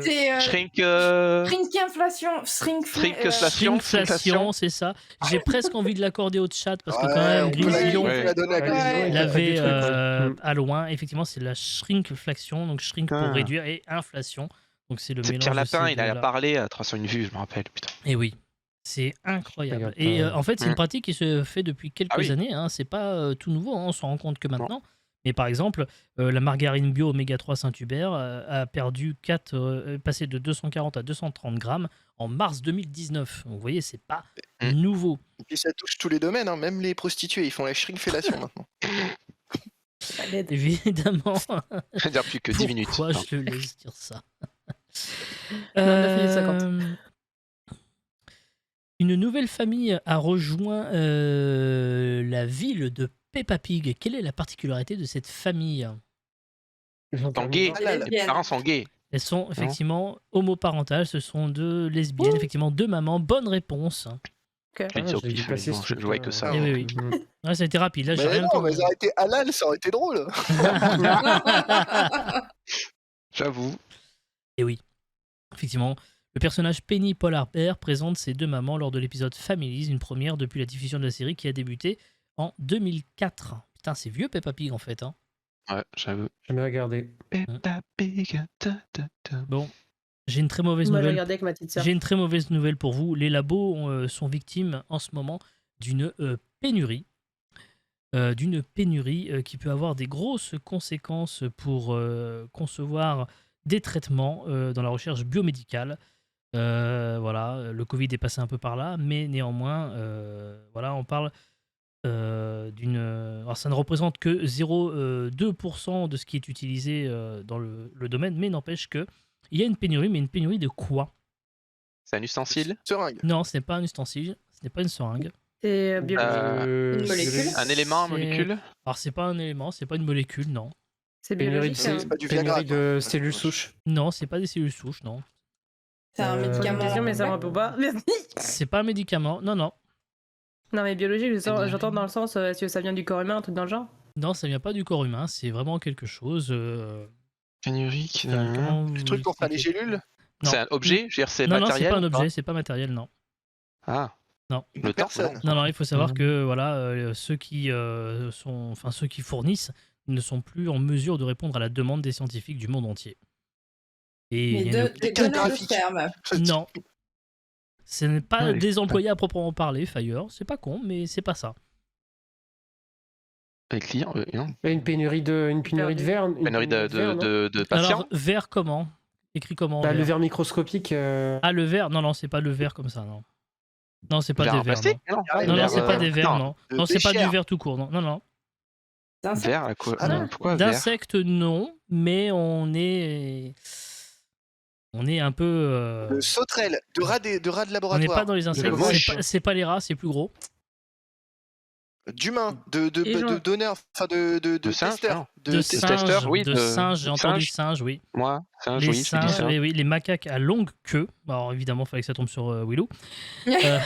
C'est Shrink. shrinkflation. shrinkflation, c'est ça. J'ai presque envie de l'accorder au chat parce que Ouais, quand même, on peut Grisillon la donner à Ouais. Grisillon. il avait du truc, ouais. à loin. Effectivement, c'est la shrinkflation, donc shrink pour Ah. réduire et inflation. Donc c'est le C'est mélange Pierre de Lapin, ces il a deux-là. parlé à 301 vues, je me rappelle, putain. Et oui, c'est incroyable. Regarde Et pas. en fait, c'est une pratique qui se fait depuis quelques Ah oui. années. Hein. C'est pas tout nouveau. Hein. On s'en rend compte que maintenant. Mais par exemple, la margarine bio Oméga 3 Saint-Hubert a perdu passé de 240 à 230 grammes en mars 2019. Donc, vous voyez, c'est pas nouveau. Et puis ça touche tous les domaines, hein. Même les prostituées, ils font la shrinkfellation maintenant. Ça l'aide. Évidemment. Je vais dire plus que 10 minutes. Pourquoi Non. je le laisse dire ça? 9 minutes 50. Une nouvelle famille a rejoint la ville de Peppa Pig. Quelle est la particularité de cette famille? Sont gays. Halal. Les parents sont gays. Elles sont effectivement homoparentales. Ce sont deux lesbiennes, effectivement deux mamans. Bonne réponse. Ok. Je l'ai dit au je l'ai pif, vu passer, mais bon, ce je voyais que ça. Eh oui, oui. Ouais, ça a été rapide. Là, j'ai Mais rien non, mais ça aurait été halal, ça aurait été drôle. J'avoue. Et oui, effectivement, le personnage Penny Polar Bear présente ses deux mamans lors de l'épisode Families, une première depuis la diffusion de la série qui a débuté en 2004. Putain, c'est vieux Peppa Pig en fait. Hein. Ouais, j'avoue. Jamais regardé. Peppa Pig. Bon, j'ai une très mauvaise Moi, j'ai nouvelle. regardé avec ma petite sœur. J'ai une très mauvaise nouvelle pour vous. Les labos sont victimes en ce moment d'une pénurie. Qui peut avoir des grosses conséquences pour concevoir des traitements dans la recherche biomédicale. Voilà, le Covid est passé un peu par là, mais néanmoins, voilà, on parle d'une... Alors ça ne représente que 0,2% de ce qui est utilisé dans le domaine, mais n'empêche que il y a une pénurie, mais une pénurie de quoi? C'est un ustensile. Seringue. Non, ce n'est pas un ustensile, ce n'est pas une seringue. C'est biologique. Une molécule. Un élément, C'est- molécule. Alors c'est pas un élément, c'est pas une molécule, non. C'est Pénurie biologique. de, hein. C'est pas du Viagra, pénurie quoi. de Ouais, cellules c'est souches. Non, c'est pas des cellules souches, non. C'est un médicament. Question, mais ça me répond pas. Merci. C'est pas un médicament, non, non. Non, mais biologique, j'entends dans le sens, est-ce que ça vient du corps humain, un truc dans le genre? Non, ça vient pas du corps humain, c'est vraiment quelque chose... Pénurique. comment vous Le truc pour faire les expliquer? gélules. Non. C'est un objet. Je veux dire, c'est Non, non, c'est matériel. pas un ou objet, c'est pas matériel, non. Ah. Non. Le temps. Personne. Non, non, il faut savoir Mhm. que voilà, ceux qui ceux qui fournissent ne sont plus en mesure de répondre à la demande des scientifiques du monde entier. Et Mais il y a une- des donneurs de graphiques. sperme. Non. Ce n'est pas Ouais, des employés à proprement parler, Fire. C'est pas con, mais c'est pas ça. Les clients. Non. Une pénurie de verre. une Pénurie de verre, non patients. Alors, verre comment? Écrit comment? Bah, le verre verre microscopique. Ah, le verre? Non, non, c'est pas le verre comme ça, non. Non, c'est pas Verre des en verres, plastique. non. Non, Non, non, verre, c'est pas des verres, non. non. de Non, c'est pas du bécher. verre tout court, non. Non, non. Verre à quoi Ah non. Pourquoi verre? D'insectes, non, mais on est un peu... De sauterelles, de rats de on n'est laboratoire. pas dans les insectes, moche. c'est pas les rats, c'est plus gros. D'humains, Et de gens. donneurs, enfin de singes, testeurs. non. De testeurs, singes, oui, de de singes, j'ai entendu singes. singes, oui. Moi, singe, Les oui, je dis singes, ça. oui, les macaques à longue queue. Alors évidemment, il fallait que ça tombe sur Willou. Il y a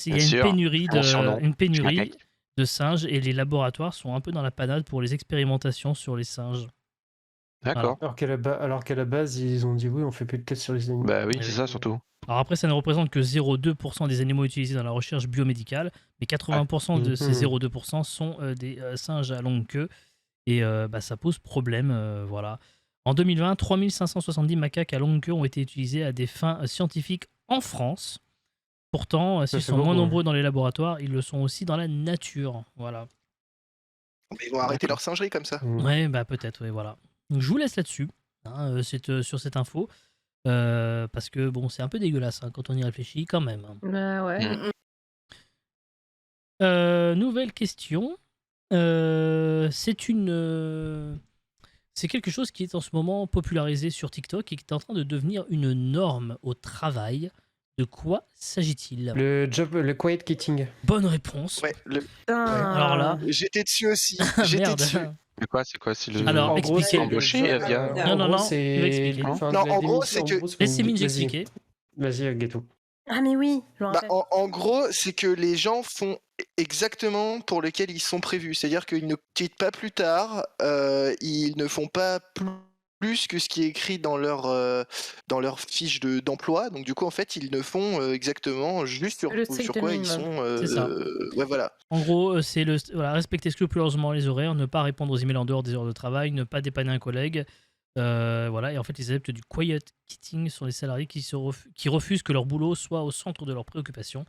Bien une sûr, pénurie, mon surnom, une pénurie macaque. de singes et les laboratoires sont un peu dans la panade pour les expérimentations sur les singes. D'accord. Alors qu'à la base, ils ont dit oui, on fait plus de tests sur les animaux. Bah oui, Oui. c'est ça surtout. Alors après, ça ne représente que 0,2% des animaux utilisés dans la recherche biomédicale, mais 80% de ces 0,2% sont des singes à longue queue, et ça pose problème, voilà. En 2020, 3570 macaques à longue queue ont été utilisés à des fins scientifiques en France. Pourtant, s'ils fait sont moins beaucoup, nombreux dans les laboratoires, ils le sont aussi dans la nature, voilà. Mais ils vont arrêter leur singerie comme ça. Ouais, bah peut-être, oui, voilà. Donc je vous laisse là-dessus, hein, sur cette info. Parce que bon, c'est un peu dégueulasse hein, quand on y réfléchit quand même. Bah ouais. Nouvelle question. C'est une c'est quelque chose qui est en ce moment popularisé sur TikTok et qui est en train de devenir une norme au travail. De quoi s'agit-il? Le quiet quitting. Bonne réponse. Ouais, Alors là, j'étais dessus aussi. J'étais merde. dessus. C'est quoi c'est le... Alors, En gros, expliquez. c'est le Embauché, job, via- Non, non, non, c'est- il va expliquer. enfin, Non, de la en gros, démission, c'est que- comme Laissez vous Minj dites. Vas-y. expliquer. Vas-y, Ghetto. Ah, mais oui, je me Bah, rappelle. en gros, c'est que les gens font exactement pour lequel ils sont prévus. C'est-à-dire qu'ils ne quittent pas plus tard, ils ne font pas plus que ce qui est écrit dans leur fiche d'emploi. Donc du coup, en fait, ils ne font exactement juste sur Le strict quoi ils minimum. sont. C'est ça. Ouais, voilà. En gros, c'est respecter scrupuleusement les horaires, ne pas répondre aux emails en dehors des heures de travail, ne pas dépanner un collègue. Voilà, et en fait, les adeptes du quiet quitting sont les salariés qui refusent que leur boulot soit au centre de leurs préoccupations.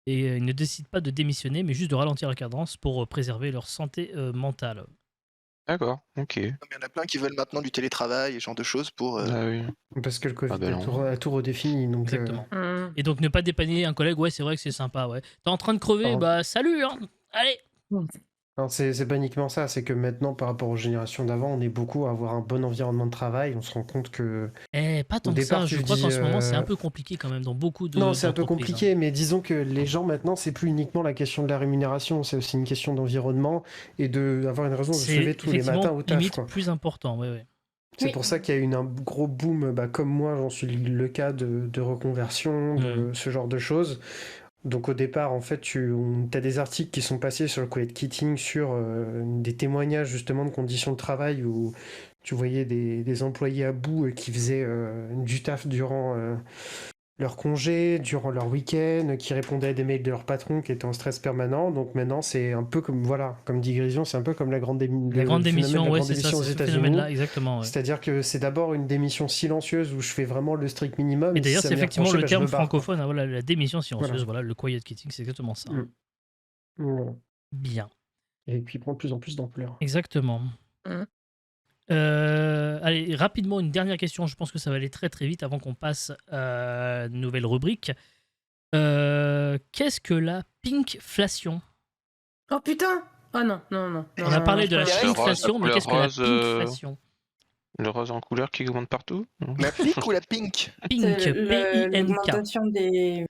Et ils ne décident pas de démissionner, mais juste de ralentir la cadence pour préserver leur santé mentale. D'accord, ok. Il y en a plein qui veulent maintenant du télétravail et ce genre de choses pour. Ah oui. Parce que le Covid Ah ben non. a tout redéfini. Donc, Exactement. Hum. Et donc, ne pas dépanner un collègue, ouais, c'est vrai que c'est sympa, ouais. T'es en train de crever, Ah. bah salut, hein. Allez. Alors, c'est pas uniquement ça, c'est que maintenant, par rapport aux générations d'avant, on est beaucoup à avoir un bon environnement de travail. On se rend compte que. Pas tant Au que départ, ça, je tu crois dis, qu'en ce moment, c'est un peu compliqué quand même dans beaucoup de. Non, c'est un peu d'entreprises, hein. compliqué, mais disons que les gens maintenant, c'est plus uniquement la question de la rémunération, c'est aussi une question d'environnement et d'avoir une raison de se C'est lever tous les matins effectivement au taf, limite quoi. plus important, ouais. C'est Oui. pour ça qu'il y a eu un gros boom, comme moi, j'en suis le cas de reconversion, de ce genre de choses. Donc au départ, en fait, tu as des articles qui sont passés sur le quiet quitting, sur des témoignages justement de conditions de travail où tu voyais des employés à bout qui faisaient du taf durant leur congé, durant leur week-end, qui répondaient à des mails de leur patron qui étaient en stress permanent. Donc maintenant, c'est un peu comme, voilà, comme dit Grision, c'est un peu comme la grande démission. La grande démission, ouais, c'est ça, aux c'est ce États-Unis. phénomène-là, exactement. Ouais. C'est-à-dire que c'est d'abord une démission silencieuse où je fais vraiment le strict minimum. Et d'ailleurs, si ça c'est m'est effectivement reproché, le je me terme barre, quoi. francophone, hein, voilà, la démission silencieuse, voilà, le quiet quitting, c'est exactement ça. Voilà. Bien. Et puis prend de plus en plus d'ampleur. Exactement. Mhm. Allez, rapidement, une dernière question. Je pense que ça va aller très très vite avant qu'on passe à une nouvelle rubrique. Qu'est-ce que la pinkflation? Oh putain! Oh non. On a parlé de la Le rose, shrinkflation, mais la qu'est-ce que la rose, pinkflation? Le rose en couleur qui augmente partout? La pink ou la pink? Pink, C'est P-I-N-K. l'augmentation des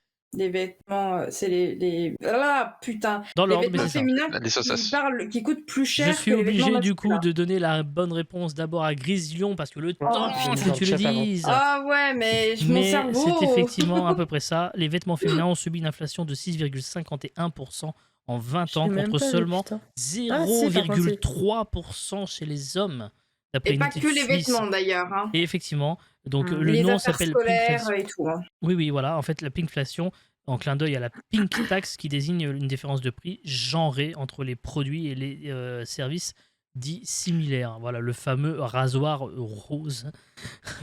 vêtements, c'est les. Ah putain! Dans Les l'ordre, mais vêtements c'est ça. féminins Les sauces. qui coûtent plus cher Je suis que les vêtements obligé du coup masculins. de donner la bonne réponse d'abord à Grisilion parce que le temps je l'ai que dans tu le le chat avant. dises. Ah ouais, mais mon Mais cerveau. c'est effectivement à peu près ça. Les vêtements féminins ont subi une inflation de 6,51% en 20 ans contre seulement Ah, si, par contre, si. 0,3% chez les hommes. D'après Et une pas étude que les suisse. vêtements d'ailleurs. Hein. Et effectivement, donc le Les nom affaires s'appelle scolaires pinkflation. et tout. Hein. Oui, voilà. En fait, la pinkflation, en clin d'œil à la pink tax, qui désigne une différence de prix genrée entre les produits et les services dits similaires. Voilà, le fameux rasoir rose.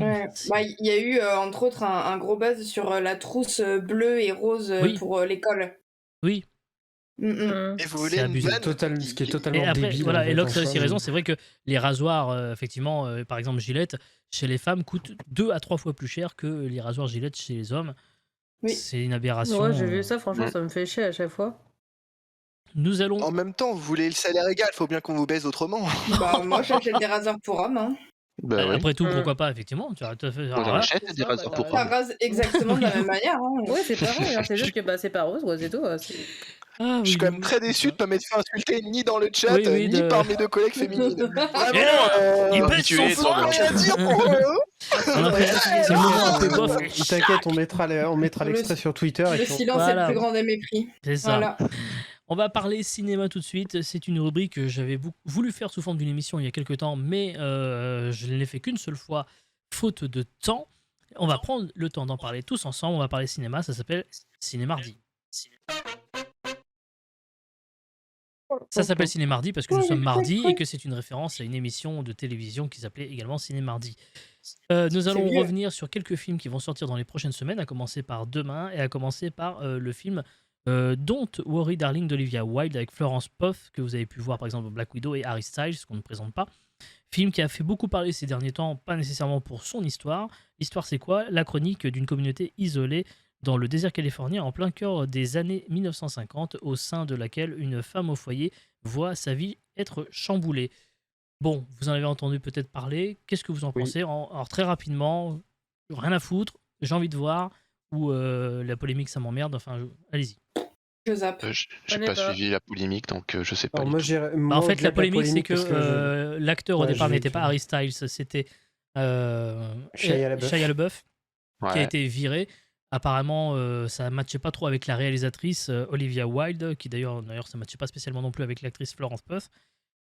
Ouais. Bah, il y a eu entre autres un gros buzz sur la trousse bleue et rose Oui. pour l'école. Oui. Mm. Et vous C'est voulez une abusé. vanne Ce qui est totalement Et après, débile. voilà, en fait, Elox a en aussi soi, raison. mais- C'est vrai que les rasoirs, effectivement, par exemple Gillette, chez les femmes, coûtent 2 à 3 fois plus cher que les rasoirs Gillette chez les hommes. Oui. C'est une aberration. Ouais, j'ai vu ça, franchement, ça me fait chier à chaque fois. Nous allons. En même temps, vous voulez le salaire égal, faut bien qu'on vous baise autrement. Bah, moi j'achète des rasoirs pour hommes. Hein. Bah oui. Après tout, pourquoi pas, effectivement. Tu as tout à fait. On alors en là, achète des rasoirs pour Ça hommes. rase exactement de la même manière. Hein. Ouais, c'est pareil, hein, c'est juste que bah, c'est pas rose, c'est tout. C'est- ah, Je suis oui, quand même oui, très déçu de ça. pas m'être fait insulter ni dans le chat, Oui, ni de- par mes deux collègues féminines. Vraiment, Et là, il baisse habitué, son trop flanc. rien à dire pour eux. On a pris- C'est le moment un peu bof. T'inquiète, on mettra Le- l'extrait sur Twitter. Le Et puis on- silence est Voilà. le plus grand des mépris. C'est ça. Voilà. On va parler cinéma tout de suite. C'est une rubrique que j'avais voulu faire sous forme d'une émission il y a quelques temps, mais je ne l'ai fait qu'une seule fois, faute de temps. On va prendre le temps d'en parler tous ensemble. On va parler cinéma. Ça s'appelle Cinémardi. Ça s'appelle Cinémardi parce que nous sommes mardi et que c'est une référence à une émission de télévision qui s'appelait également Cinémardi. Nous allons vieux. revenir sur quelques films qui vont sortir dans les prochaines semaines, à commencer par demain et à commencer par le film Don't Worry Darling d'Olivia Wilde avec Florence Pugh, que vous avez pu voir par exemple dans Black Widow et Harry Styles, qu'on ne présente pas. Film qui a fait beaucoup parler ces derniers temps, pas nécessairement pour son histoire. L'histoire, c'est quoi? La chronique d'une communauté isolée dans le désert californien en plein cœur des années 1950, au sein de laquelle une femme au foyer voit sa vie être chamboulée. Bon, vous en avez entendu peut-être parler. Qu'est-ce que vous en Oui. pensez? Alors très rapidement, rien à foutre, j'ai envie de voir, ou la polémique ça m'emmerde, enfin allez-y. Je zappe. J'ai Connais pas pas. suivi la polémique, donc je sais pas Alors du moi, tout. En fait, la au-delà de polémique, c'est que parce l'acteur au Ouais, départ j'ai n'était vécu. pas Harry Styles, c'était Shia LaBeouf. Shia LaBeouf qui a Ouais. été viré. Apparemment, ça ne matchait pas trop avec la réalisatrice Olivia Wilde, qui d'ailleurs ça ne matchait pas spécialement non plus avec l'actrice Florence Pugh.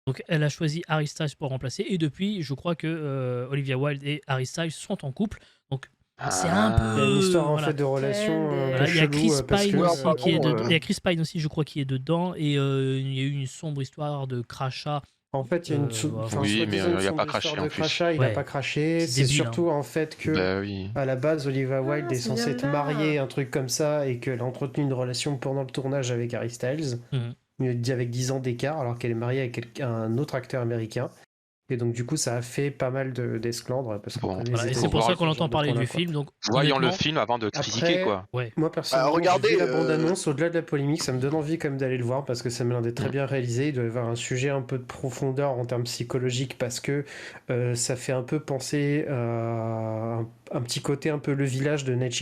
Donc elle a choisi Harry Styles pour remplacer. Et depuis, je crois que Olivia Wilde et Harry Styles sont en couple. Donc c'est un Ah. Il y a une peu... histoire en voilà. fait de relation un Voilà, peu Voilà, il y a chelou, Chris parce Pine que aussi qui est dedans. pardon, Il y a Chris Pine aussi, je crois, qui est dedans. Et il y a eu une sombre histoire de crachat. en fait il y a une enfin, Oui, mais soi-disant il a une pas sombre craché histoire en de plus. crachat, il Ouais. a pas craché. C'est C'est débile, surtout en fait que Bah oui. à la base Olivia Wilde est c'est censée bien être là. mariée, un truc comme ça, et qu'elle a entretenu une relation pendant le tournage avec Harry Styles, avec 10 ans d'écart, alors qu'elle est mariée avec un autre acteur américain. Et donc du coup ça a fait pas mal d'esclandres parce qu'on Bon, connaît Voilà, les et c'est Faut pour voir ça États-Unis, qu'on ce entend genre de parler coin-là, du quoi. film. Donc, Voyons le honnêtement, film avant de critiquer, Après, quoi. ouais. Moi personnellement, regardez, j'ai vu la bande-annonce, au-delà de la polémique, ça me donne envie quand même d'aller le voir parce que ça m'a l'air d'être très Mm. bien réalisé. Il doit y avoir un sujet un peu de profondeur en termes psychologiques parce que ça fait un peu penser à un petit côté un peu le village de Night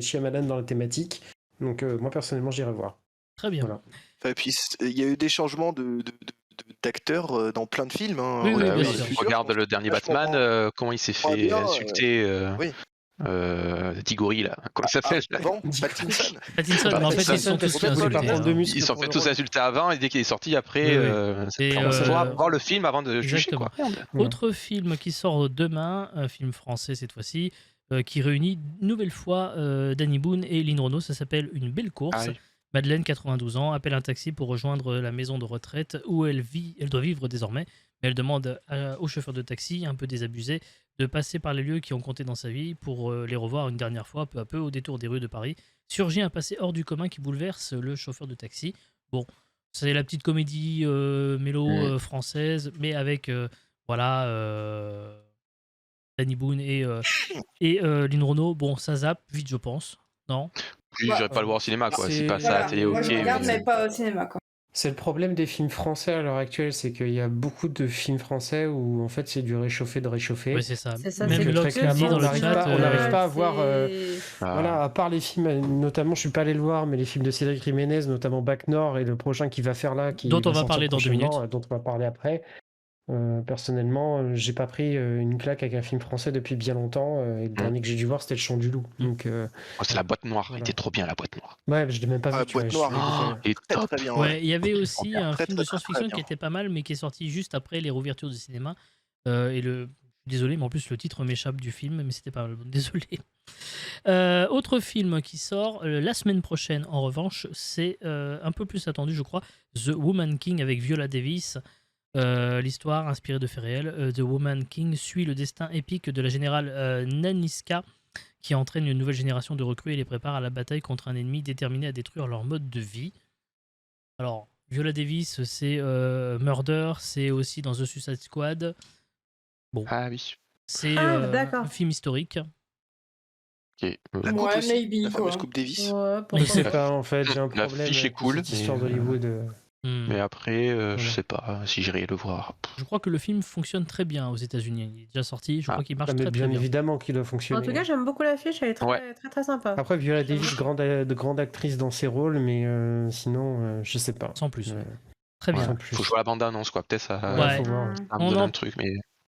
Shyamalan dans la thématique. Donc moi personnellement, j'irai voir. Très bien. Voilà. Et puis il y a eu des changements d'acteurs dans plein de films. Hein. Oui, oui, Retour bien vers le sûr. futur, Regarde je pense le que dernier c'est vachement Batman, comment il s'est moins fait bien, insulter. oui. Tigori, là. Comment ça s'appelle là Avant, Pattinson. Pattinson, mais en fait, ils sont tous fait Pattinson, insulter. par contre, de hein. muscles Ils sont pour fait le tous rôle. insulter avant et dès qu'il est sorti après, Oui, oui. Et, faut euh, voir le film avant de juger, exactement. quoi. Merde. Ouais. Autre film qui sort demain, un film français cette fois-ci, qui réunit une nouvelle fois Danny Boone et Lynn Renault. Ça s'appelle Une belle course. Ah oui. Madeleine, 92 ans, appelle un taxi pour rejoindre la maison de retraite où elle doit vivre désormais. Mais elle demande au chauffeur de taxi, un peu désabusé, de passer par les lieux qui ont compté dans sa vie pour les revoir une dernière fois, peu à peu, au détour des rues de Paris. Surgit un passé hors du commun qui bouleverse le chauffeur de taxi. Bon, c'est la petite comédie mélo française, mais avec voilà Danny Boone et Lynn Renault. Bon, ça zappe vite, je pense. Non? Puis j'irai pas le voir au cinéma, quoi. Si C'est- passe à la télé, Moi, ok. je regarde, mais- mais pas au cinéma, quoi. C'est le problème des films français à l'heure actuelle, c'est qu'il y a beaucoup de films français où en fait c'est du réchauffé de réchauffé. Ouais, c'est ça. C'est ça, Même c'est Lox très le dit clairement, dans le on chat. n'arrive pas à voir, c'est- Ah. Voilà, à part les films, notamment, je suis pas allé le voir, mais les films de Cédric Jiménez, notamment Bac Nord et le prochain qu'il va faire là, qui Dont on va sortir parler dans 2 prochainement, minutes. dont on va parler après. Personnellement, j'ai pas pris une claque avec un film français depuis bien longtemps. Et le dernier que j'ai dû voir, c'était Le Chant du Loup. Donc, Oh, c'est la boîte noire. Voilà. Il était trop bien, la boîte noire. ouais, je l'ai même pas Ah, vu. tu vois, Boîte je Noire, suis Oh, dégoûté. il est Très top. très bien. Ouais, il y avait aussi un Très, film de très, très science-fiction bien. qui était pas mal, mais qui est sorti juste après les rouvertures du cinéma. Désolé, mais en plus le titre m'échappe du film, mais c'était pas mal. Désolé. Autre film qui sort la semaine prochaine, en revanche, c'est un peu plus attendu, je crois, The Woman King avec Viola Davis. L'histoire inspirée de faits réels. The Woman King suit le destin épique de la générale Naniska, qui entraîne une nouvelle génération de recrues et les prépare à la bataille contre un ennemi déterminé à détruire leur mode de vie. Alors, Viola Davis, c'est Murder, c'est aussi dans The Suicide Squad. Bon, Ah oui. c'est d'accord. un film historique. Ok. La coupe Ouais, aussi, maybe, la fameuse quoi. Coupe Davis. Ouais, Je pourquoi sais pas. pas, en fait, j'ai un La problème fiche est avec cool, cette histoire mais, d'Hollywood. Hmm. Mais après, je Voilà. sais pas si j'irai le voir. Je crois que le film fonctionne très bien aux États-Unis. Il est déjà sorti, je Ah. crois qu'il marche Ah, mais très bien bien. évidemment qu'il doit fonctionner. En tout cas, j'aime beaucoup l'affiche, elle est très, Ouais. très, très sympa. Après, Viola Davis, grande actrice dans ses rôles, mais sinon, je sais pas. Sans plus. Ouais. Très bien. Sans plus. Faut jouer la bande-annonce, quoi. Peut-être ça Ouais. faut voir. ça me On donne en- un truc, mais.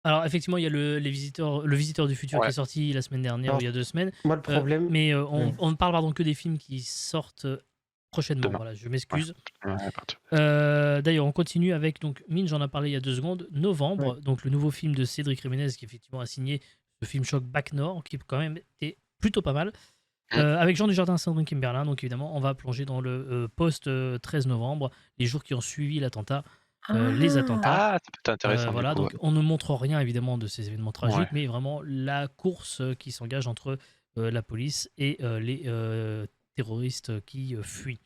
Alors effectivement, il y a le visiteur du futur Ouais. qui est sorti la semaine dernière, Alors, ou il y a 2 semaines. Moi, le problème. Mais on Ouais. ne parle pardon que des films qui sortent prochainement. Demain. Voilà, je m'excuse. Ouais, parti. D'ailleurs, on continue avec, donc, Mine, j'en ai parlé il y a 2 secondes, Novembre, Ouais. donc le nouveau film de Cédric Jiménez qui effectivement a signé ce film choc Bac Nord, qui quand même était plutôt pas mal. Avec Jean Dujardin et Sandrine Kimberlin, donc évidemment, on va plonger dans le post-13 novembre, les jours qui ont suivi l'attentat, les attentats. Ah, ça peut être intéressant. Voilà, du coup, donc on ne montre rien évidemment de ces événements tragiques, Ouais. mais vraiment la course qui s'engage entre la police et les terroristes qui fuient.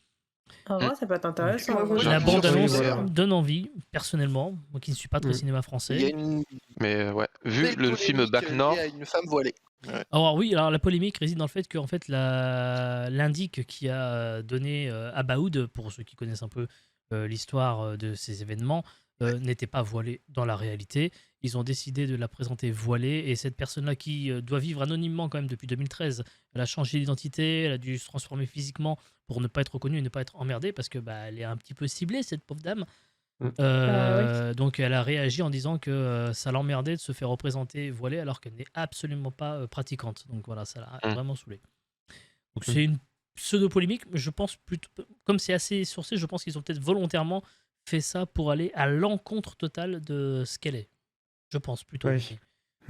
En vrai, ça peut être intéressant. Ouais, ouais, La Ouais. bande-annonce Oui, voilà. donne envie, personnellement, moi qui ne suis pas très Mm. cinéma Il y a français. une Mais ouais, vu belle le film polémique Bac Nord, liée à une femme voilée. Alors oui, alors la polémique réside dans le fait que en fait l'indic qui a donné Abaoud, pour ceux qui connaissent un peu l'histoire de ces événements, n'était pas voilée dans la réalité. Ils ont décidé de la présenter voilée et cette personne-là qui doit vivre anonymement quand même depuis 2013, elle a changé d'identité, elle a dû se transformer physiquement pour ne pas être reconnue et ne pas être emmerdée parce que elle est un petit peu ciblée cette pauvre dame. Donc elle a réagi en disant que ça l'emmerdait de se faire représenter voilée alors qu'elle n'est absolument pas pratiquante. Donc voilà, ça l'a vraiment saoulé. Donc c'est une pseudo-polémique, mais je pense plutôt, comme c'est assez sourcé, je pense qu'ils ont peut-être volontairement fait ça pour aller à l'encontre totale de ce qu'elle est. Je pense plutôt. Oui.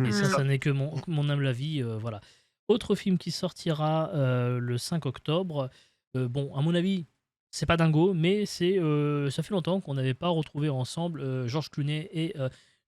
Et ça n'est que mon humble avis. Voilà. Autre film qui sortira le 5 octobre. Bon, à mon avis, c'est pas dingo, mais ça fait longtemps qu'on n'avait pas retrouvé ensemble George Clooney et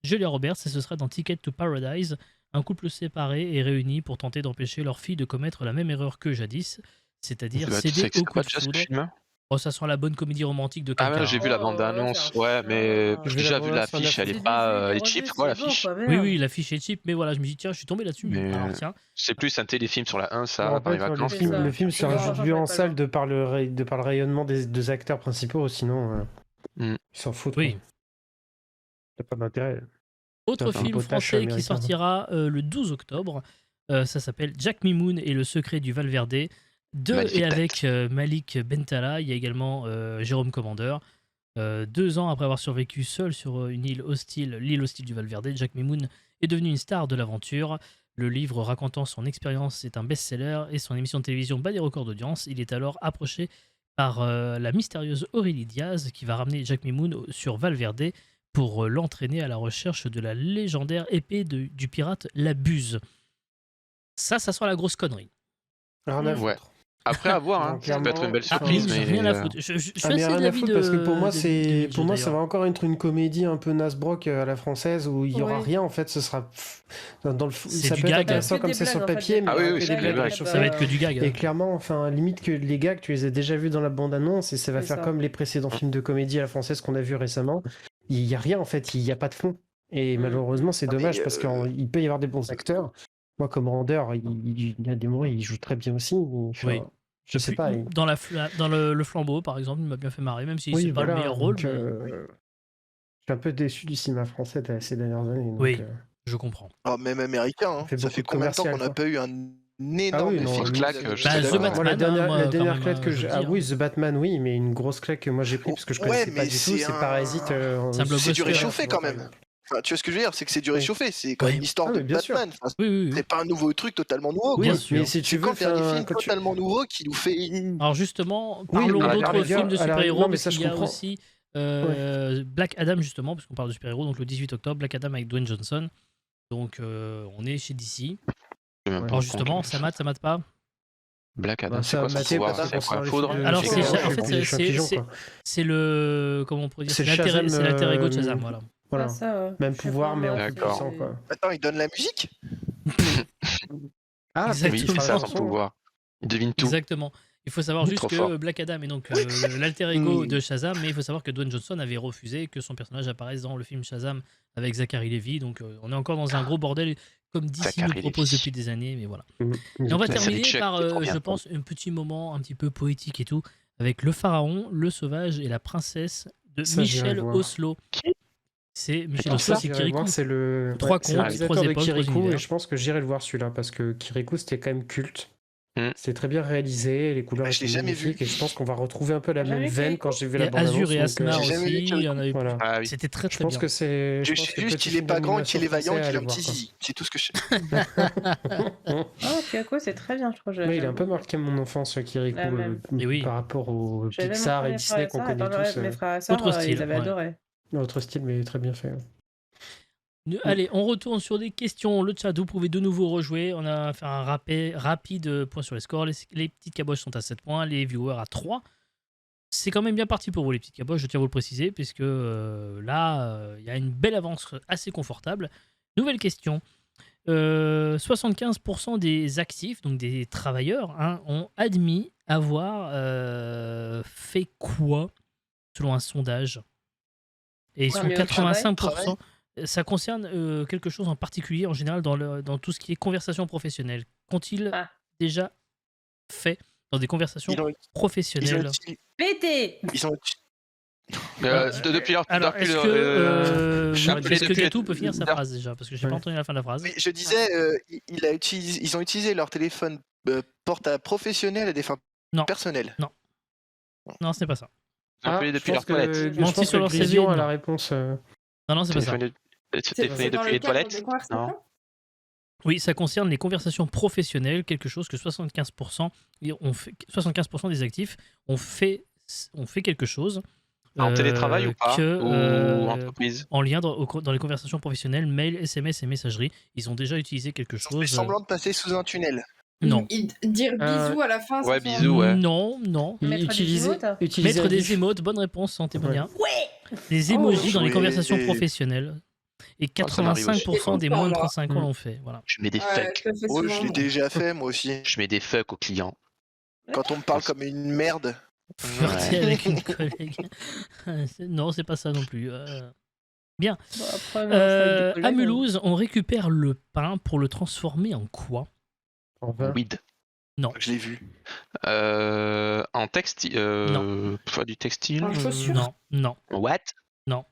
Julia Roberts, et ce sera dans Ticket to Paradise, un couple séparé et réuni pour tenter d'empêcher leur fille de commettre la même erreur que jadis, c'est-à-dire céder au coup de foudre. Oh, ça sent la bonne comédie romantique de quelqu'un. Ah ouais, j'ai vu la bande-annonce, ouais, mais j'ai déjà vu l'affiche, elle est pas... Elle est cheap, quoi, l'affiche. Oui, l'affiche est cheap, mais voilà, je me dis, tiens, je suis tombé là-dessus. Mais Alors, tiens. c'est plus un téléfilm sur la 1, ça, En dans les fait, vacances. le film sera juste vu en salle de par le rayonnement des deux acteurs principaux, sinon ils s'en foutent. Oui. Quoi. Il n'y a pas d'intérêt. Autre film français qui sortira le 12 octobre, ça s'appelle Jack Mimoun et le secret du Valverde. Et avec Malik Bentala, il y a également Jérôme Commander. 2 ans après avoir survécu seul sur une île hostile, l'île hostile du Valverde, Jack Mimoun est devenu une star de l'aventure. Le livre racontant son expérience est un best-seller et son émission de télévision bat des records d'audience. Il est alors approché par la mystérieuse Aurélie Diaz qui va ramener Jack Mimoun sur Valverde pour l'entraîner à la recherche de la légendaire épée du pirate La Buse. Ça sent la grosse connerie. Ouais. Après, à voir, hein. Ça peut être une belle surprise, mais... Rien à foutre. Je suis assez rien à d'avis foutre parce que pour moi, ça d'ailleurs. va encore être une comédie un peu Nasbrock à la française où il y aura rien en fait. Ce sera dans le C'est ça du peut être gag. intéressant comme c'est sur le papier, mais Ah oui, que c'est des du blagues gag. réchauffées. Ça va être que du gag. Et clairement, enfin, limite que les gags, tu les as déjà vus dans la bande-annonce et ça va C'est faire ça. comme les précédents films de comédie à la française qu'on a vus récemment. Il y a rien en fait, il y a pas de fond. Et malheureusement, c'est dommage parce qu'il peut y avoir des bons acteurs. Moi, comme Commander, il y a des moments, il joue très bien aussi. Oui. Je sais pas. Dans le flambeau, par exemple, il m'a bien fait marrer, même si c'est pas le meilleur rôle. donc, je suis un peu déçu du cinéma français ces dernières années. Donc, Oui, je comprends. Oh, même américain, hein. fait Ça beaucoup fait de combien de temps qu'on n'a commercial, pas eu un énorme non, film une claque, comme je ça. suis The d'accord. Batman, moi, la quand dernière même, claque que je j'ai. veux Ah dire. oui, The Batman, oui, mais une grosse claque que moi j'ai pris parce que je connaissais pas mais du tout, c'est c'est Parasite. C'est un C'est du blockbuster. réchauffé quand même. Enfin, tu vois ce que je veux dire, c'est que c'est du réchauffé, c'est quand Oui. même l'histoire Ah, de mais bien sûr. Batman. Enfin, Oui. c'est pas un nouveau truc totalement nouveau. Oui, Quoi. Bien sûr. mais si tu C'est veux quand le dernier film quand tu- totalement nouveau qui nous fait. Alors justement, Oui, parlons mais d'autres à la films de rigueur- super-héros, non, mais parce ça, qu'il je y a comprends. aussi Black Adam, justement, parce qu'on parle de super-héros, donc le 18 octobre, Black Adam avec Dwayne Johnson. Donc on est chez DC. Alors justement, ça mate pas. Black Adam, Bah, c'est ça quoi a son maté pouvoir? parce que C'est quoi, dans les foudre? films de Alors super-héros, en fait, c'est des champignons, quoi. c'est le comment on pourrait dire, C'est c'est l'alter Shazam, ego de Shazam, voilà. Voilà. Ah, ça, Même je sais pouvoir, pas, mais en moi, plus D'accord. puissant, quoi. Attends, il donne la musique. Ah, Exactement. Oui, peut-être c'est qu'il ça fera son la chanson. pouvoir. Il devine tout. Exactement. Il faut savoir Il est juste trop que fort. Black Adam est donc l'alter ego de Shazam, mais il faut savoir que Dwayne Johnson avait refusé que son personnage apparaisse dans le film Shazam avec Zachary Levi. Donc on est encore dans un gros bordel comme DC Zachary nous propose Levi. depuis des années, mais voilà. Mhm. Et on va La série terminer Chuck, par, c'est trop bien. je pense, un petit moment un petit peu poétique et tout, avec Le Pharaon, le Sauvage et la Princesse de Ça, j'irai Michel voir. Oslo. C'est Michel Alors Oslo, ça, c'est j'irai Kirikou. voir, c'est le Trois c'est contes, le réalisateur trois de époques, trois Kirikou, univers. et je pense que j'irai le voir celui-là parce que Kirikou c'était quand même culte. Mm. C'est très bien réalisé, les couleurs Ah, je étaient l'ai jamais magnifiques vu. et je pense qu'on va retrouver un peu la Jamais même vu veine Kirikou. quand j'ai vu Il y la a bande-annonce. Azur et donc, Asmar j'ai jamais aussi, vu il y en a eu. Voilà. Ah oui. C'était très Je très pense bien. que c'est. Je pense sais que juste petit qu'il est film pas grand et qu'il est d'animation vaillant et français qu'il à a un aller petit voir, zizi. C'est tout ce que je sais. Ah, Kirikou, c'est très bien, je crois. Oui, il a un peu marqué mon enfance, Kirikou, La même. Et oui. par rapport au J'avais Pixar et mon Disney qu'on connaît tous. Mes frères et sœurs, Autre style, ils avaient ouais. adoré. Notre style, mais très bien fait. Allez, on retourne sur des questions. Le chat, vous pouvez de nouveau rejouer. On a fait un rapide point sur les scores. Les petites caboches sont à 7 points, les viewers à 3. C'est quand même bien parti pour vous, les petites caboches, je tiens à vous le préciser, puisque là, il y a une belle avance assez confortable. Nouvelle question. 75% des actifs, donc des travailleurs, hein, ont admis avoir fait quoi, selon un sondage. Et ils sont Ouais, mais au 85%. Ça concerne quelque chose en particulier, en général, dans tout ce qui est conversation professionnelle. Qu'ont-ils Ah. déjà fait dans des conversations Ils ont professionnelles? utilisé- Pété ils ont Depuis leur. Alors, depuis est-ce leur- que depuis- Gatou peut finir sa leur- phrase déjà? Parce que j'ai pas Ouais. entendu la fin de la phrase. Oui, je disais, ils ont utilisé leur téléphone portable professionnel à des fins Non. personnelles. Non, ce n'est pas ça. Ils ont appelé je depuis pense leur que, toilette. je Menti pense sur que leur CV, Grésion a non. la réponse. Non, c'est pas ça. Téléphoner C'est téléphoner dans depuis le les cadre toilettes. des conversations. Non. Oui, ça concerne les conversations professionnelles, quelque chose que 75%, 75% des actifs ont fait quelque chose. En télétravail ou pas que, Ou entreprise en lien dans les conversations professionnelles, mail, SMS et messagerie. Ils ont déjà utilisé quelque Ils ont chose. fait semblant de passer sous un tunnel. Non. Dire bisous à la fin. Ouais, ça fait un- bisous, ouais. Non. Mettre des emotes. Mettre des émotes, bonne réponse, Santé Monia. Les emojis dans les jouer. conversations professionnelles. Et ça m'arrive aussi. 85% des moins de Moi. 35 ans l'ont fait. Voilà. Je mets des Ouais, fuck. je le fais Oh, souvent, je l'ai moi. déjà fait moi aussi. Je mets des fuck aux clients. Quand on me parle comme une merde. Flirter avec une collègue. Non, c'est pas ça non plus. Bon, après, non, je suis avec des collègues, À Mulhouse, on récupère le pain pour le transformer en quoi? En vain. Weed. Je l'ai vu. En textile. Pas du textile. En chaussures. Non. What En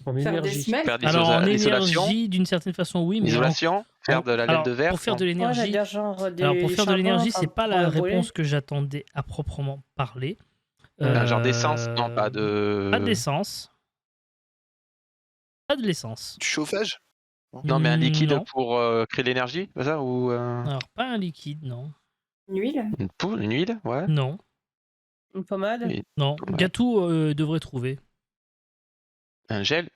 Faire des énergie. semelles. Faire des Alors en l'isolation. énergie, d'une certaine façon, oui, mais Isolation. Faire de la laine alors, de verre. pour faire de Ouais, l'énergie, j'allais dire genre des alors pour faire de charbons, l'énergie, enfin, c'est pas pour la le brûler. réponse que j'attendais à proprement parler. Genre d'essence. Non, pas de. Pas d'essence. Pas de l'essence. Du chauffage. Non, mais un liquide Non. pour créer de l'énergie, c'est ça Ou Alors pas un liquide, non. Une huile. une poudre, une huile, ouais. Non. Une pommade. Oui. Non. Ouais. Gatou devrait trouver. Un gel.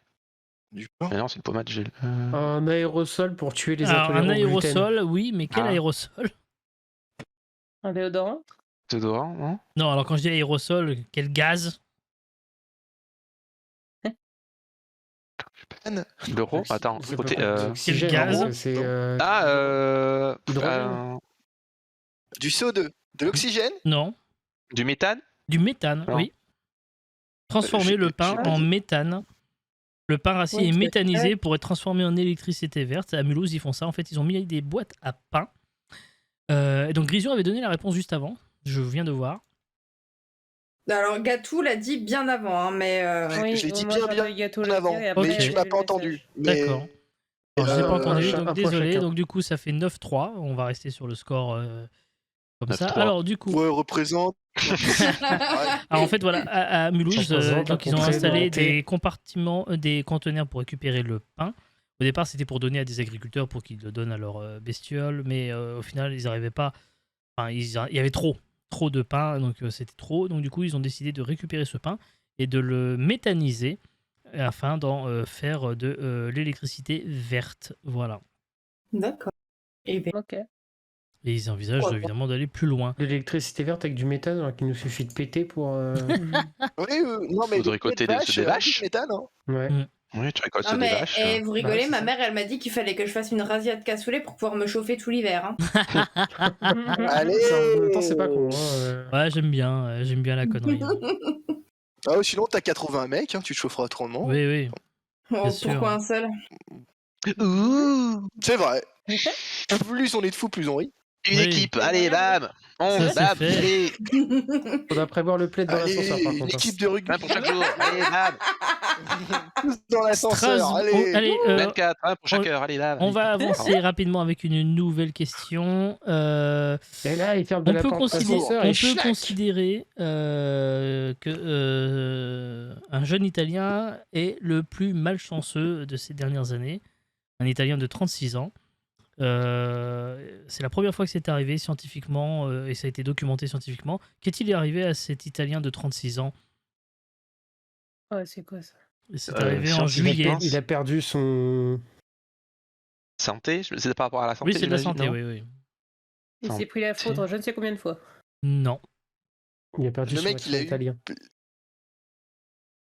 Du pain. Mais non, c'est une pommade gel. Un aérosol pour tuer les Alors, intolérants un au gluten. aérosol, oui, mais quel Ah. aérosol? Un déodorant. Déodorant, non Non, alors quand je dis aérosol, quel gaz? L'euro C'est- Attends, c'est côté. pas comme l'oxygène, Quel gaz hein, c'est, Hydrogène. Du CO2. De l'oxygène. Non. Du méthane. Du méthane, Non. oui. Transformer le pain en méthane. Le pain rassis Ouais, est tout à méthanisé fait. pour être transformé en électricité verte. À Mulhouse, ils font ça. En fait, ils ont mis des boîtes à pain. Et donc, Grison avait donné la réponse juste avant. Je viens de voir. Alors Gatou l'a dit bien avant, hein, mais Ouais, je l'ai dit moi, bien, j'ai bien entendu Gâteau en le avant. dire et après, Ok. Mais tu j'ai m'as vu pas le entendu. message. Mais- D'accord. Alors, je l'ai pas entendu, un donc point désolé. chacun. Donc, du coup, ça fait 9-3. On va rester sur le score comme ça. 9-3. Alors, du coup, Ouais, représente. alors, en fait, voilà, à Mulhouse, Ça représente donc, la ils ont installé complémentarité. des compartiments, des conteneurs pour récupérer le pain. Au départ, c'était pour donner à des agriculteurs pour qu'ils le donnent à leurs bestioles, mais au final, ils n'arrivaient pas. Enfin, il y avait trop de pain, donc c'était trop. Donc, du coup, ils ont décidé de récupérer ce pain et de le méthaniser afin d'en faire de l'électricité verte. Voilà. d'accord. Et ben, Ok. Et ils envisagent Pourquoi pas. évidemment d'aller plus loin. De l'électricité verte avec du méthane, alors qu'il nous suffit de péter pour. Oui, non, mais. Faut récolter des vaches. Méthane, hein. Ouais. Oui, tu récoltes non sur des mais vaches. vous rigolez, c'est ma ça. mère elle m'a dit qu'il fallait que je fasse une razzia de cassoulet pour pouvoir me chauffer tout l'hiver. Hein. Allez. Ça, en même temps, c'est pas con. Hein. Ouais, j'aime bien la connerie. hein. Ah, sinon, t'as 80 mecs, hein, tu te chaufferas autrement. Oui, oui. Oh, sûr. pourquoi un seul? C'est vrai. Plus on est de fous, plus on rit. Une Oui. équipe, allez, bam On Ça, c'est bam fait. allez, Faudra prévoir le plaid dans Allez, l'ascenseur, par une contre. équipe de rugby un pour chaque jour, allez, bam tous dans l'ascenseur. Strasbourg. Allez. Allez, 24, un pour chaque heure, allez, bam on va avancer rapidement avec une nouvelle question. Et là, il ferme de On la peut, porte considérer, d'ascenseur on et peut schlac. considérer que un jeune Italien est le plus malchanceux de ces dernières années. Un Italien de 36 ans. C'est la première fois que c'est arrivé scientifiquement et ça a été documenté scientifiquement. Qu'est-il arrivé à cet Italien de 36 ans? Ouais, c'est quoi ça? C'est arrivé en scientifiquement, juillet. Il a perdu son. Santé, c'est par rapport à la santé, Oui, c'est de la j'imagine, santé, non oui, oui. Il s'est pris la foudre je ne sais combien de fois. Non. Il a perdu Le son mec, accent il a eu- italien.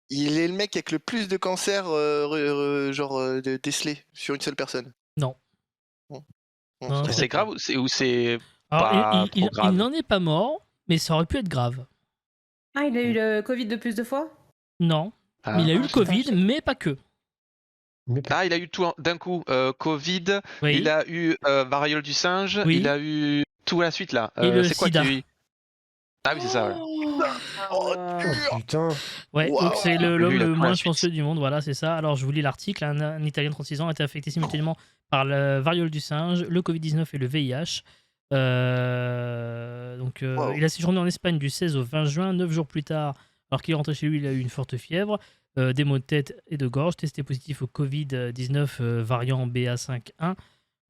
Il est le mec avec le plus de cancers, décelés sur une seule personne. Non. Bon, Non, c'est C'est grave ou c'est Alors, pas il trop grave. n'en est pas mort, mais ça aurait pu être grave. Ah, il a eu le Covid de plus de fois? Non. Ah, Mais il a eu le putain, Covid, mais pas que. Ah, il a eu tout d'un coup. Covid, Oui. il a eu variole du singe, Oui. il a eu tout à la suite là. Et le c'est quoi sida. qu'il y a eu Ah oui, c'est ça, voilà. Oh, Oh dur. putain. Ouais, donc Waouh. c'est Lui, l'homme il a le tout moins la suite. chanceux du monde, voilà, c'est ça. Alors je vous lis l'article, un Italien de 36 ans a été affecté simultanément par la variole du singe, le Covid-19 et le VIH. Waouh. Il a séjourné en Espagne du 16 au 20 juin, 9 jours plus tard, alors qu'il est rentré chez lui, il a eu une forte fièvre, des maux de tête et de gorge, testé positif au Covid-19 variant BA5.1.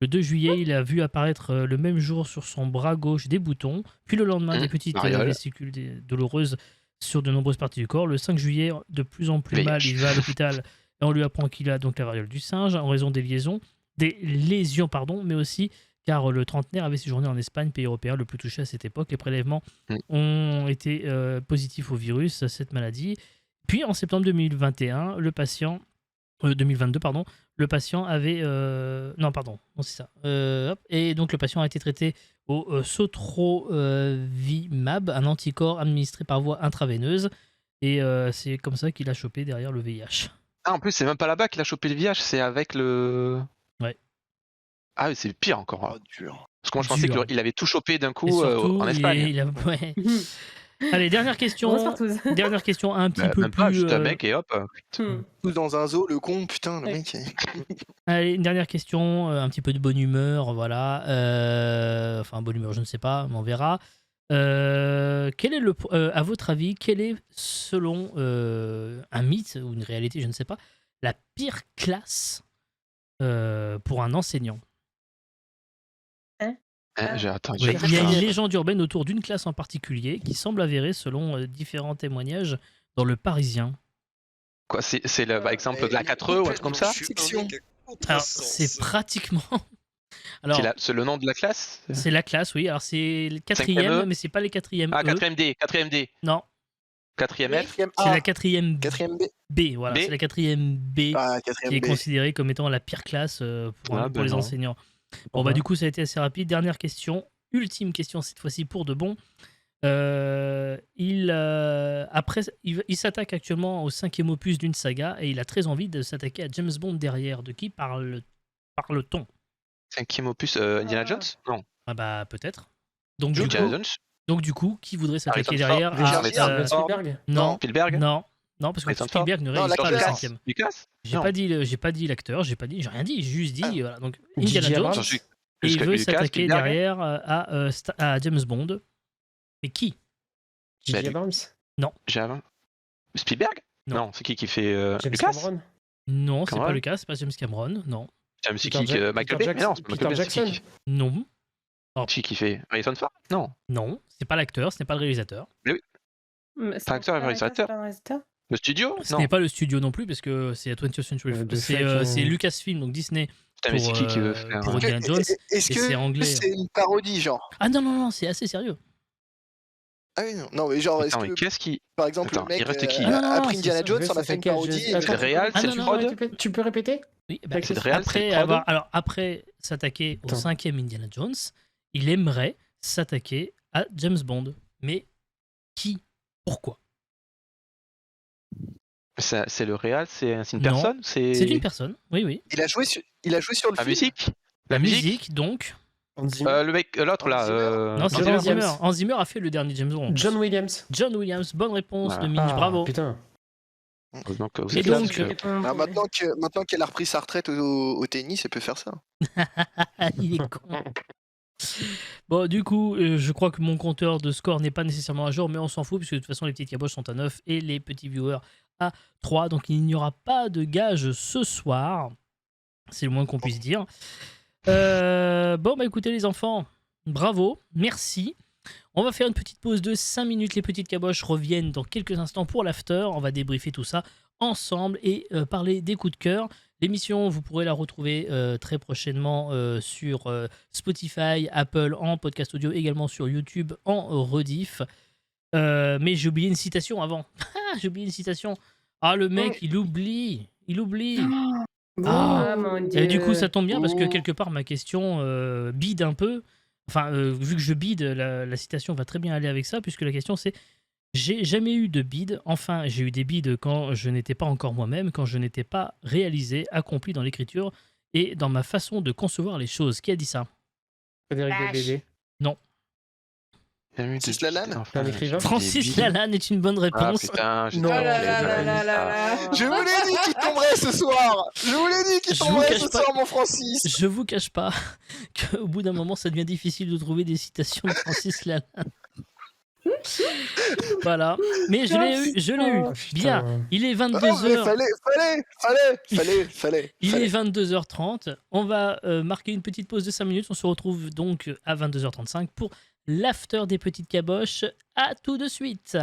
Le 2 juillet, il a vu apparaître le même jour sur son bras gauche des boutons, puis le lendemain des petites variole. vésicules douloureuses sur de nombreuses parties du corps. Le 5 juillet, de plus en plus mal, il va à l'hôpital et on lui apprend qu'il a donc la variole du singe en raison des lésions, mais aussi car le trentenaire avait séjourné en Espagne, pays européen le plus touché à cette époque. Les prélèvements ont été positifs au virus, à cette maladie. Puis en septembre 2021, 2022, le patient avait... c'est ça. Et donc le patient a été traité au Sotrovimab, un anticorps administré par voie intraveineuse. Et c'est comme ça qu'il a chopé derrière le VIH. Ah, en plus, c'est même pas là-bas qu'il a chopé le VIH, c'est avec le. Ouais. Ah oui, c'est pire encore. Oh, dur. Parce que moi, je pensais Dur. qu'il avait tout chopé d'un Et coup surtout, en Espagne. ouais. Allez, dernière question. Grosse partouze. Dernière question un petit Bah, peu même pas, plus... juste un mec et hop. Hmm. Tous dans un zoo, le con, putain, le Ouais. mec. Allez, une dernière question, un petit peu de bonne humeur, voilà. Enfin, bonne humeur, je ne sais pas, mais on verra. Quel est à votre avis, quel est, selon un mythe ou une réalité, je ne sais pas, la pire classe pour un enseignant? Attends, Oui, il y a une putain. légende urbaine autour d'une classe en particulier qui semble avérée selon différents témoignages dans le Parisien. Quoi, c'est par exemple de la 4E ou un truc comme ça Fiction. Alors, c'est pratiquement... Alors, C'est le nom de la classe c'est la classe, oui. Alors, c'est le 4e, Cinquième E mais c'est pas les 4e Ah, E. 4ème D, 4ème D, Non, 4ème F. Quatrième c'est A. la 4e Quatrième B. B. Voilà, B. c'est la 4e B Ah, qui quatrième est B. considérée comme étant la pire classe pour Ah, les non. enseignants. Bon, bah, du coup, ça a été assez rapide. Dernière question, ultime question cette fois-ci pour de bon. Il s'attaque actuellement au 5e opus d'une saga et il a très envie de s'attaquer à James Bond derrière. De qui parle-t-on? 5ème opus, Indiana Jones Non. Ah bah peut-être. Donc du, Indiana coup, Jones donc du coup, qui voudrait s'attaquer Harrison derrière Ford. à Harrison Ford. Spielberg. non, Spielberg non, non, parce que Harrison Spielberg ne Non, réalise pas le l'acteur. 5e. Lucas J'ai Non. pas dit l'acteur, j'ai rien dit, j'ai juste dit voilà. Donc J.J. Indiana Jones Abrams. et il veut Lucas, s'attaquer Spielberg. derrière à James Bond. Mais qui? J.J. Bah, Abrams. J'avais. Spielberg Non. C'est qui fait James Lucas Cameron. Non, c'est Cameron. pas Lucas, c'est pas James Cameron, non. James c'est Peter qui Ja- Michael Peter Bay Mais non, Jackson. c'est pas Peter Michael Bay, c'est Jackson. qui Non, C'est qui fait Harrison Ford Non. non, c'est pas l'acteur, ce n'est pas le réalisateur. Mais c'est Pas acteur et pas réalisateur. pas un réalisateur. Le studio Ce Non. n'est pas le studio non plus, parce que c'est à 20th Century De Fox. fait, C'est Lucasfilm, donc Disney, Putain, mais c'est qui veut faire pour un- Indiana Jones. Est-ce et que c'est anglais. c'est une parodie, genre? Ah non, non, non, c'est assez sérieux. Ah oui, non. Non, mais genre, est-ce Attends, mais que, qu'est-ce qui. par exemple, Attends, le mec il reste qui Ah non, non, non, après c'est Indiana ça. Jones, on a fait une parodie. et C'est le réal, Ah c'est non, du non, prod Tu peux répéter? Oui, bah, Avec C'est le réal, c'est le prod après s'attaquer au Attends. 5e Indiana Jones, il aimerait s'attaquer à James Bond. Mais qui? Pourquoi? C'est le réal, c'est une Non. personne C'est une personne, oui, oui. Il a joué sur le La film. musique La musique, donc. Hans Zimmer. Le mec, l'autre là. Non, c'est Hans Hans Zimmer. Zimmer. Hans Zimmer a fait le dernier James Bond. John Williams. John Williams, bonne réponse Voilà. de Minge, bravo. Putain. Donc, vous Et êtes là, donc, parce que- Ah, maintenant qu'elle a repris sa retraite au tennis, elle peut faire ça. Il est con. Bon, du coup, je crois que mon compteur de score n'est pas nécessairement à jour, mais on s'en fout, puisque de toute façon, les petites caboches sont à 9 et les petits viewers à 3. Donc, il n'y aura pas de gage ce soir. C'est le moins qu'on puisse dire. Bon, bah écoutez, les enfants, bravo, merci. On va faire une petite pause de 5 minutes. Les petites caboches reviennent dans quelques instants pour l'after. On va débriefer tout ça ensemble et parler des coups de cœur. L'émission, vous pourrez la retrouver très prochainement sur Spotify, Apple en podcast audio, également sur YouTube en rediff. Mais j'ai oublié une citation avant. J'ai oublié une citation. Ah, le mec, il oublie. Il oublie. Ah, mon Dieu. Et du coup, ça tombe bien parce que Oh. quelque part, ma question bide un peu. Enfin, vu que je bide, la citation va très bien aller avec ça, puisque la question c'est J'ai jamais eu de bide. Enfin, j'ai eu des bides quand je n'étais pas encore moi-même, quand je n'étais pas réalisé, accompli dans l'écriture et dans ma façon de concevoir les choses. Qui a dit ça? Frédéric Bébé. Non. Francis Lalanne, un écrivain. Francis Lalanne est une bonne réponse. putain, j'ai Non. trop Oh là envie là de là dire là ça. là là. Je vous l'ai dit qu'il tomberait ce soir. Je vous l'ai dit qu'il Je vous tomberait cache ce pas- soir, mon Francis. Je vous cache pas qu'au bout d'un moment, ça devient difficile de trouver des citations de Francis Lalanne. Voilà. Mais je l'ai eu, je l'ai eu. Oh, putain. Bien. Il est Ah non, mais 22h. fallait. Il est 22h30. On va marquer une petite pause de 5 minutes. On se retrouve donc à 22h35 pour l'after des petites caboches. À tout de suite.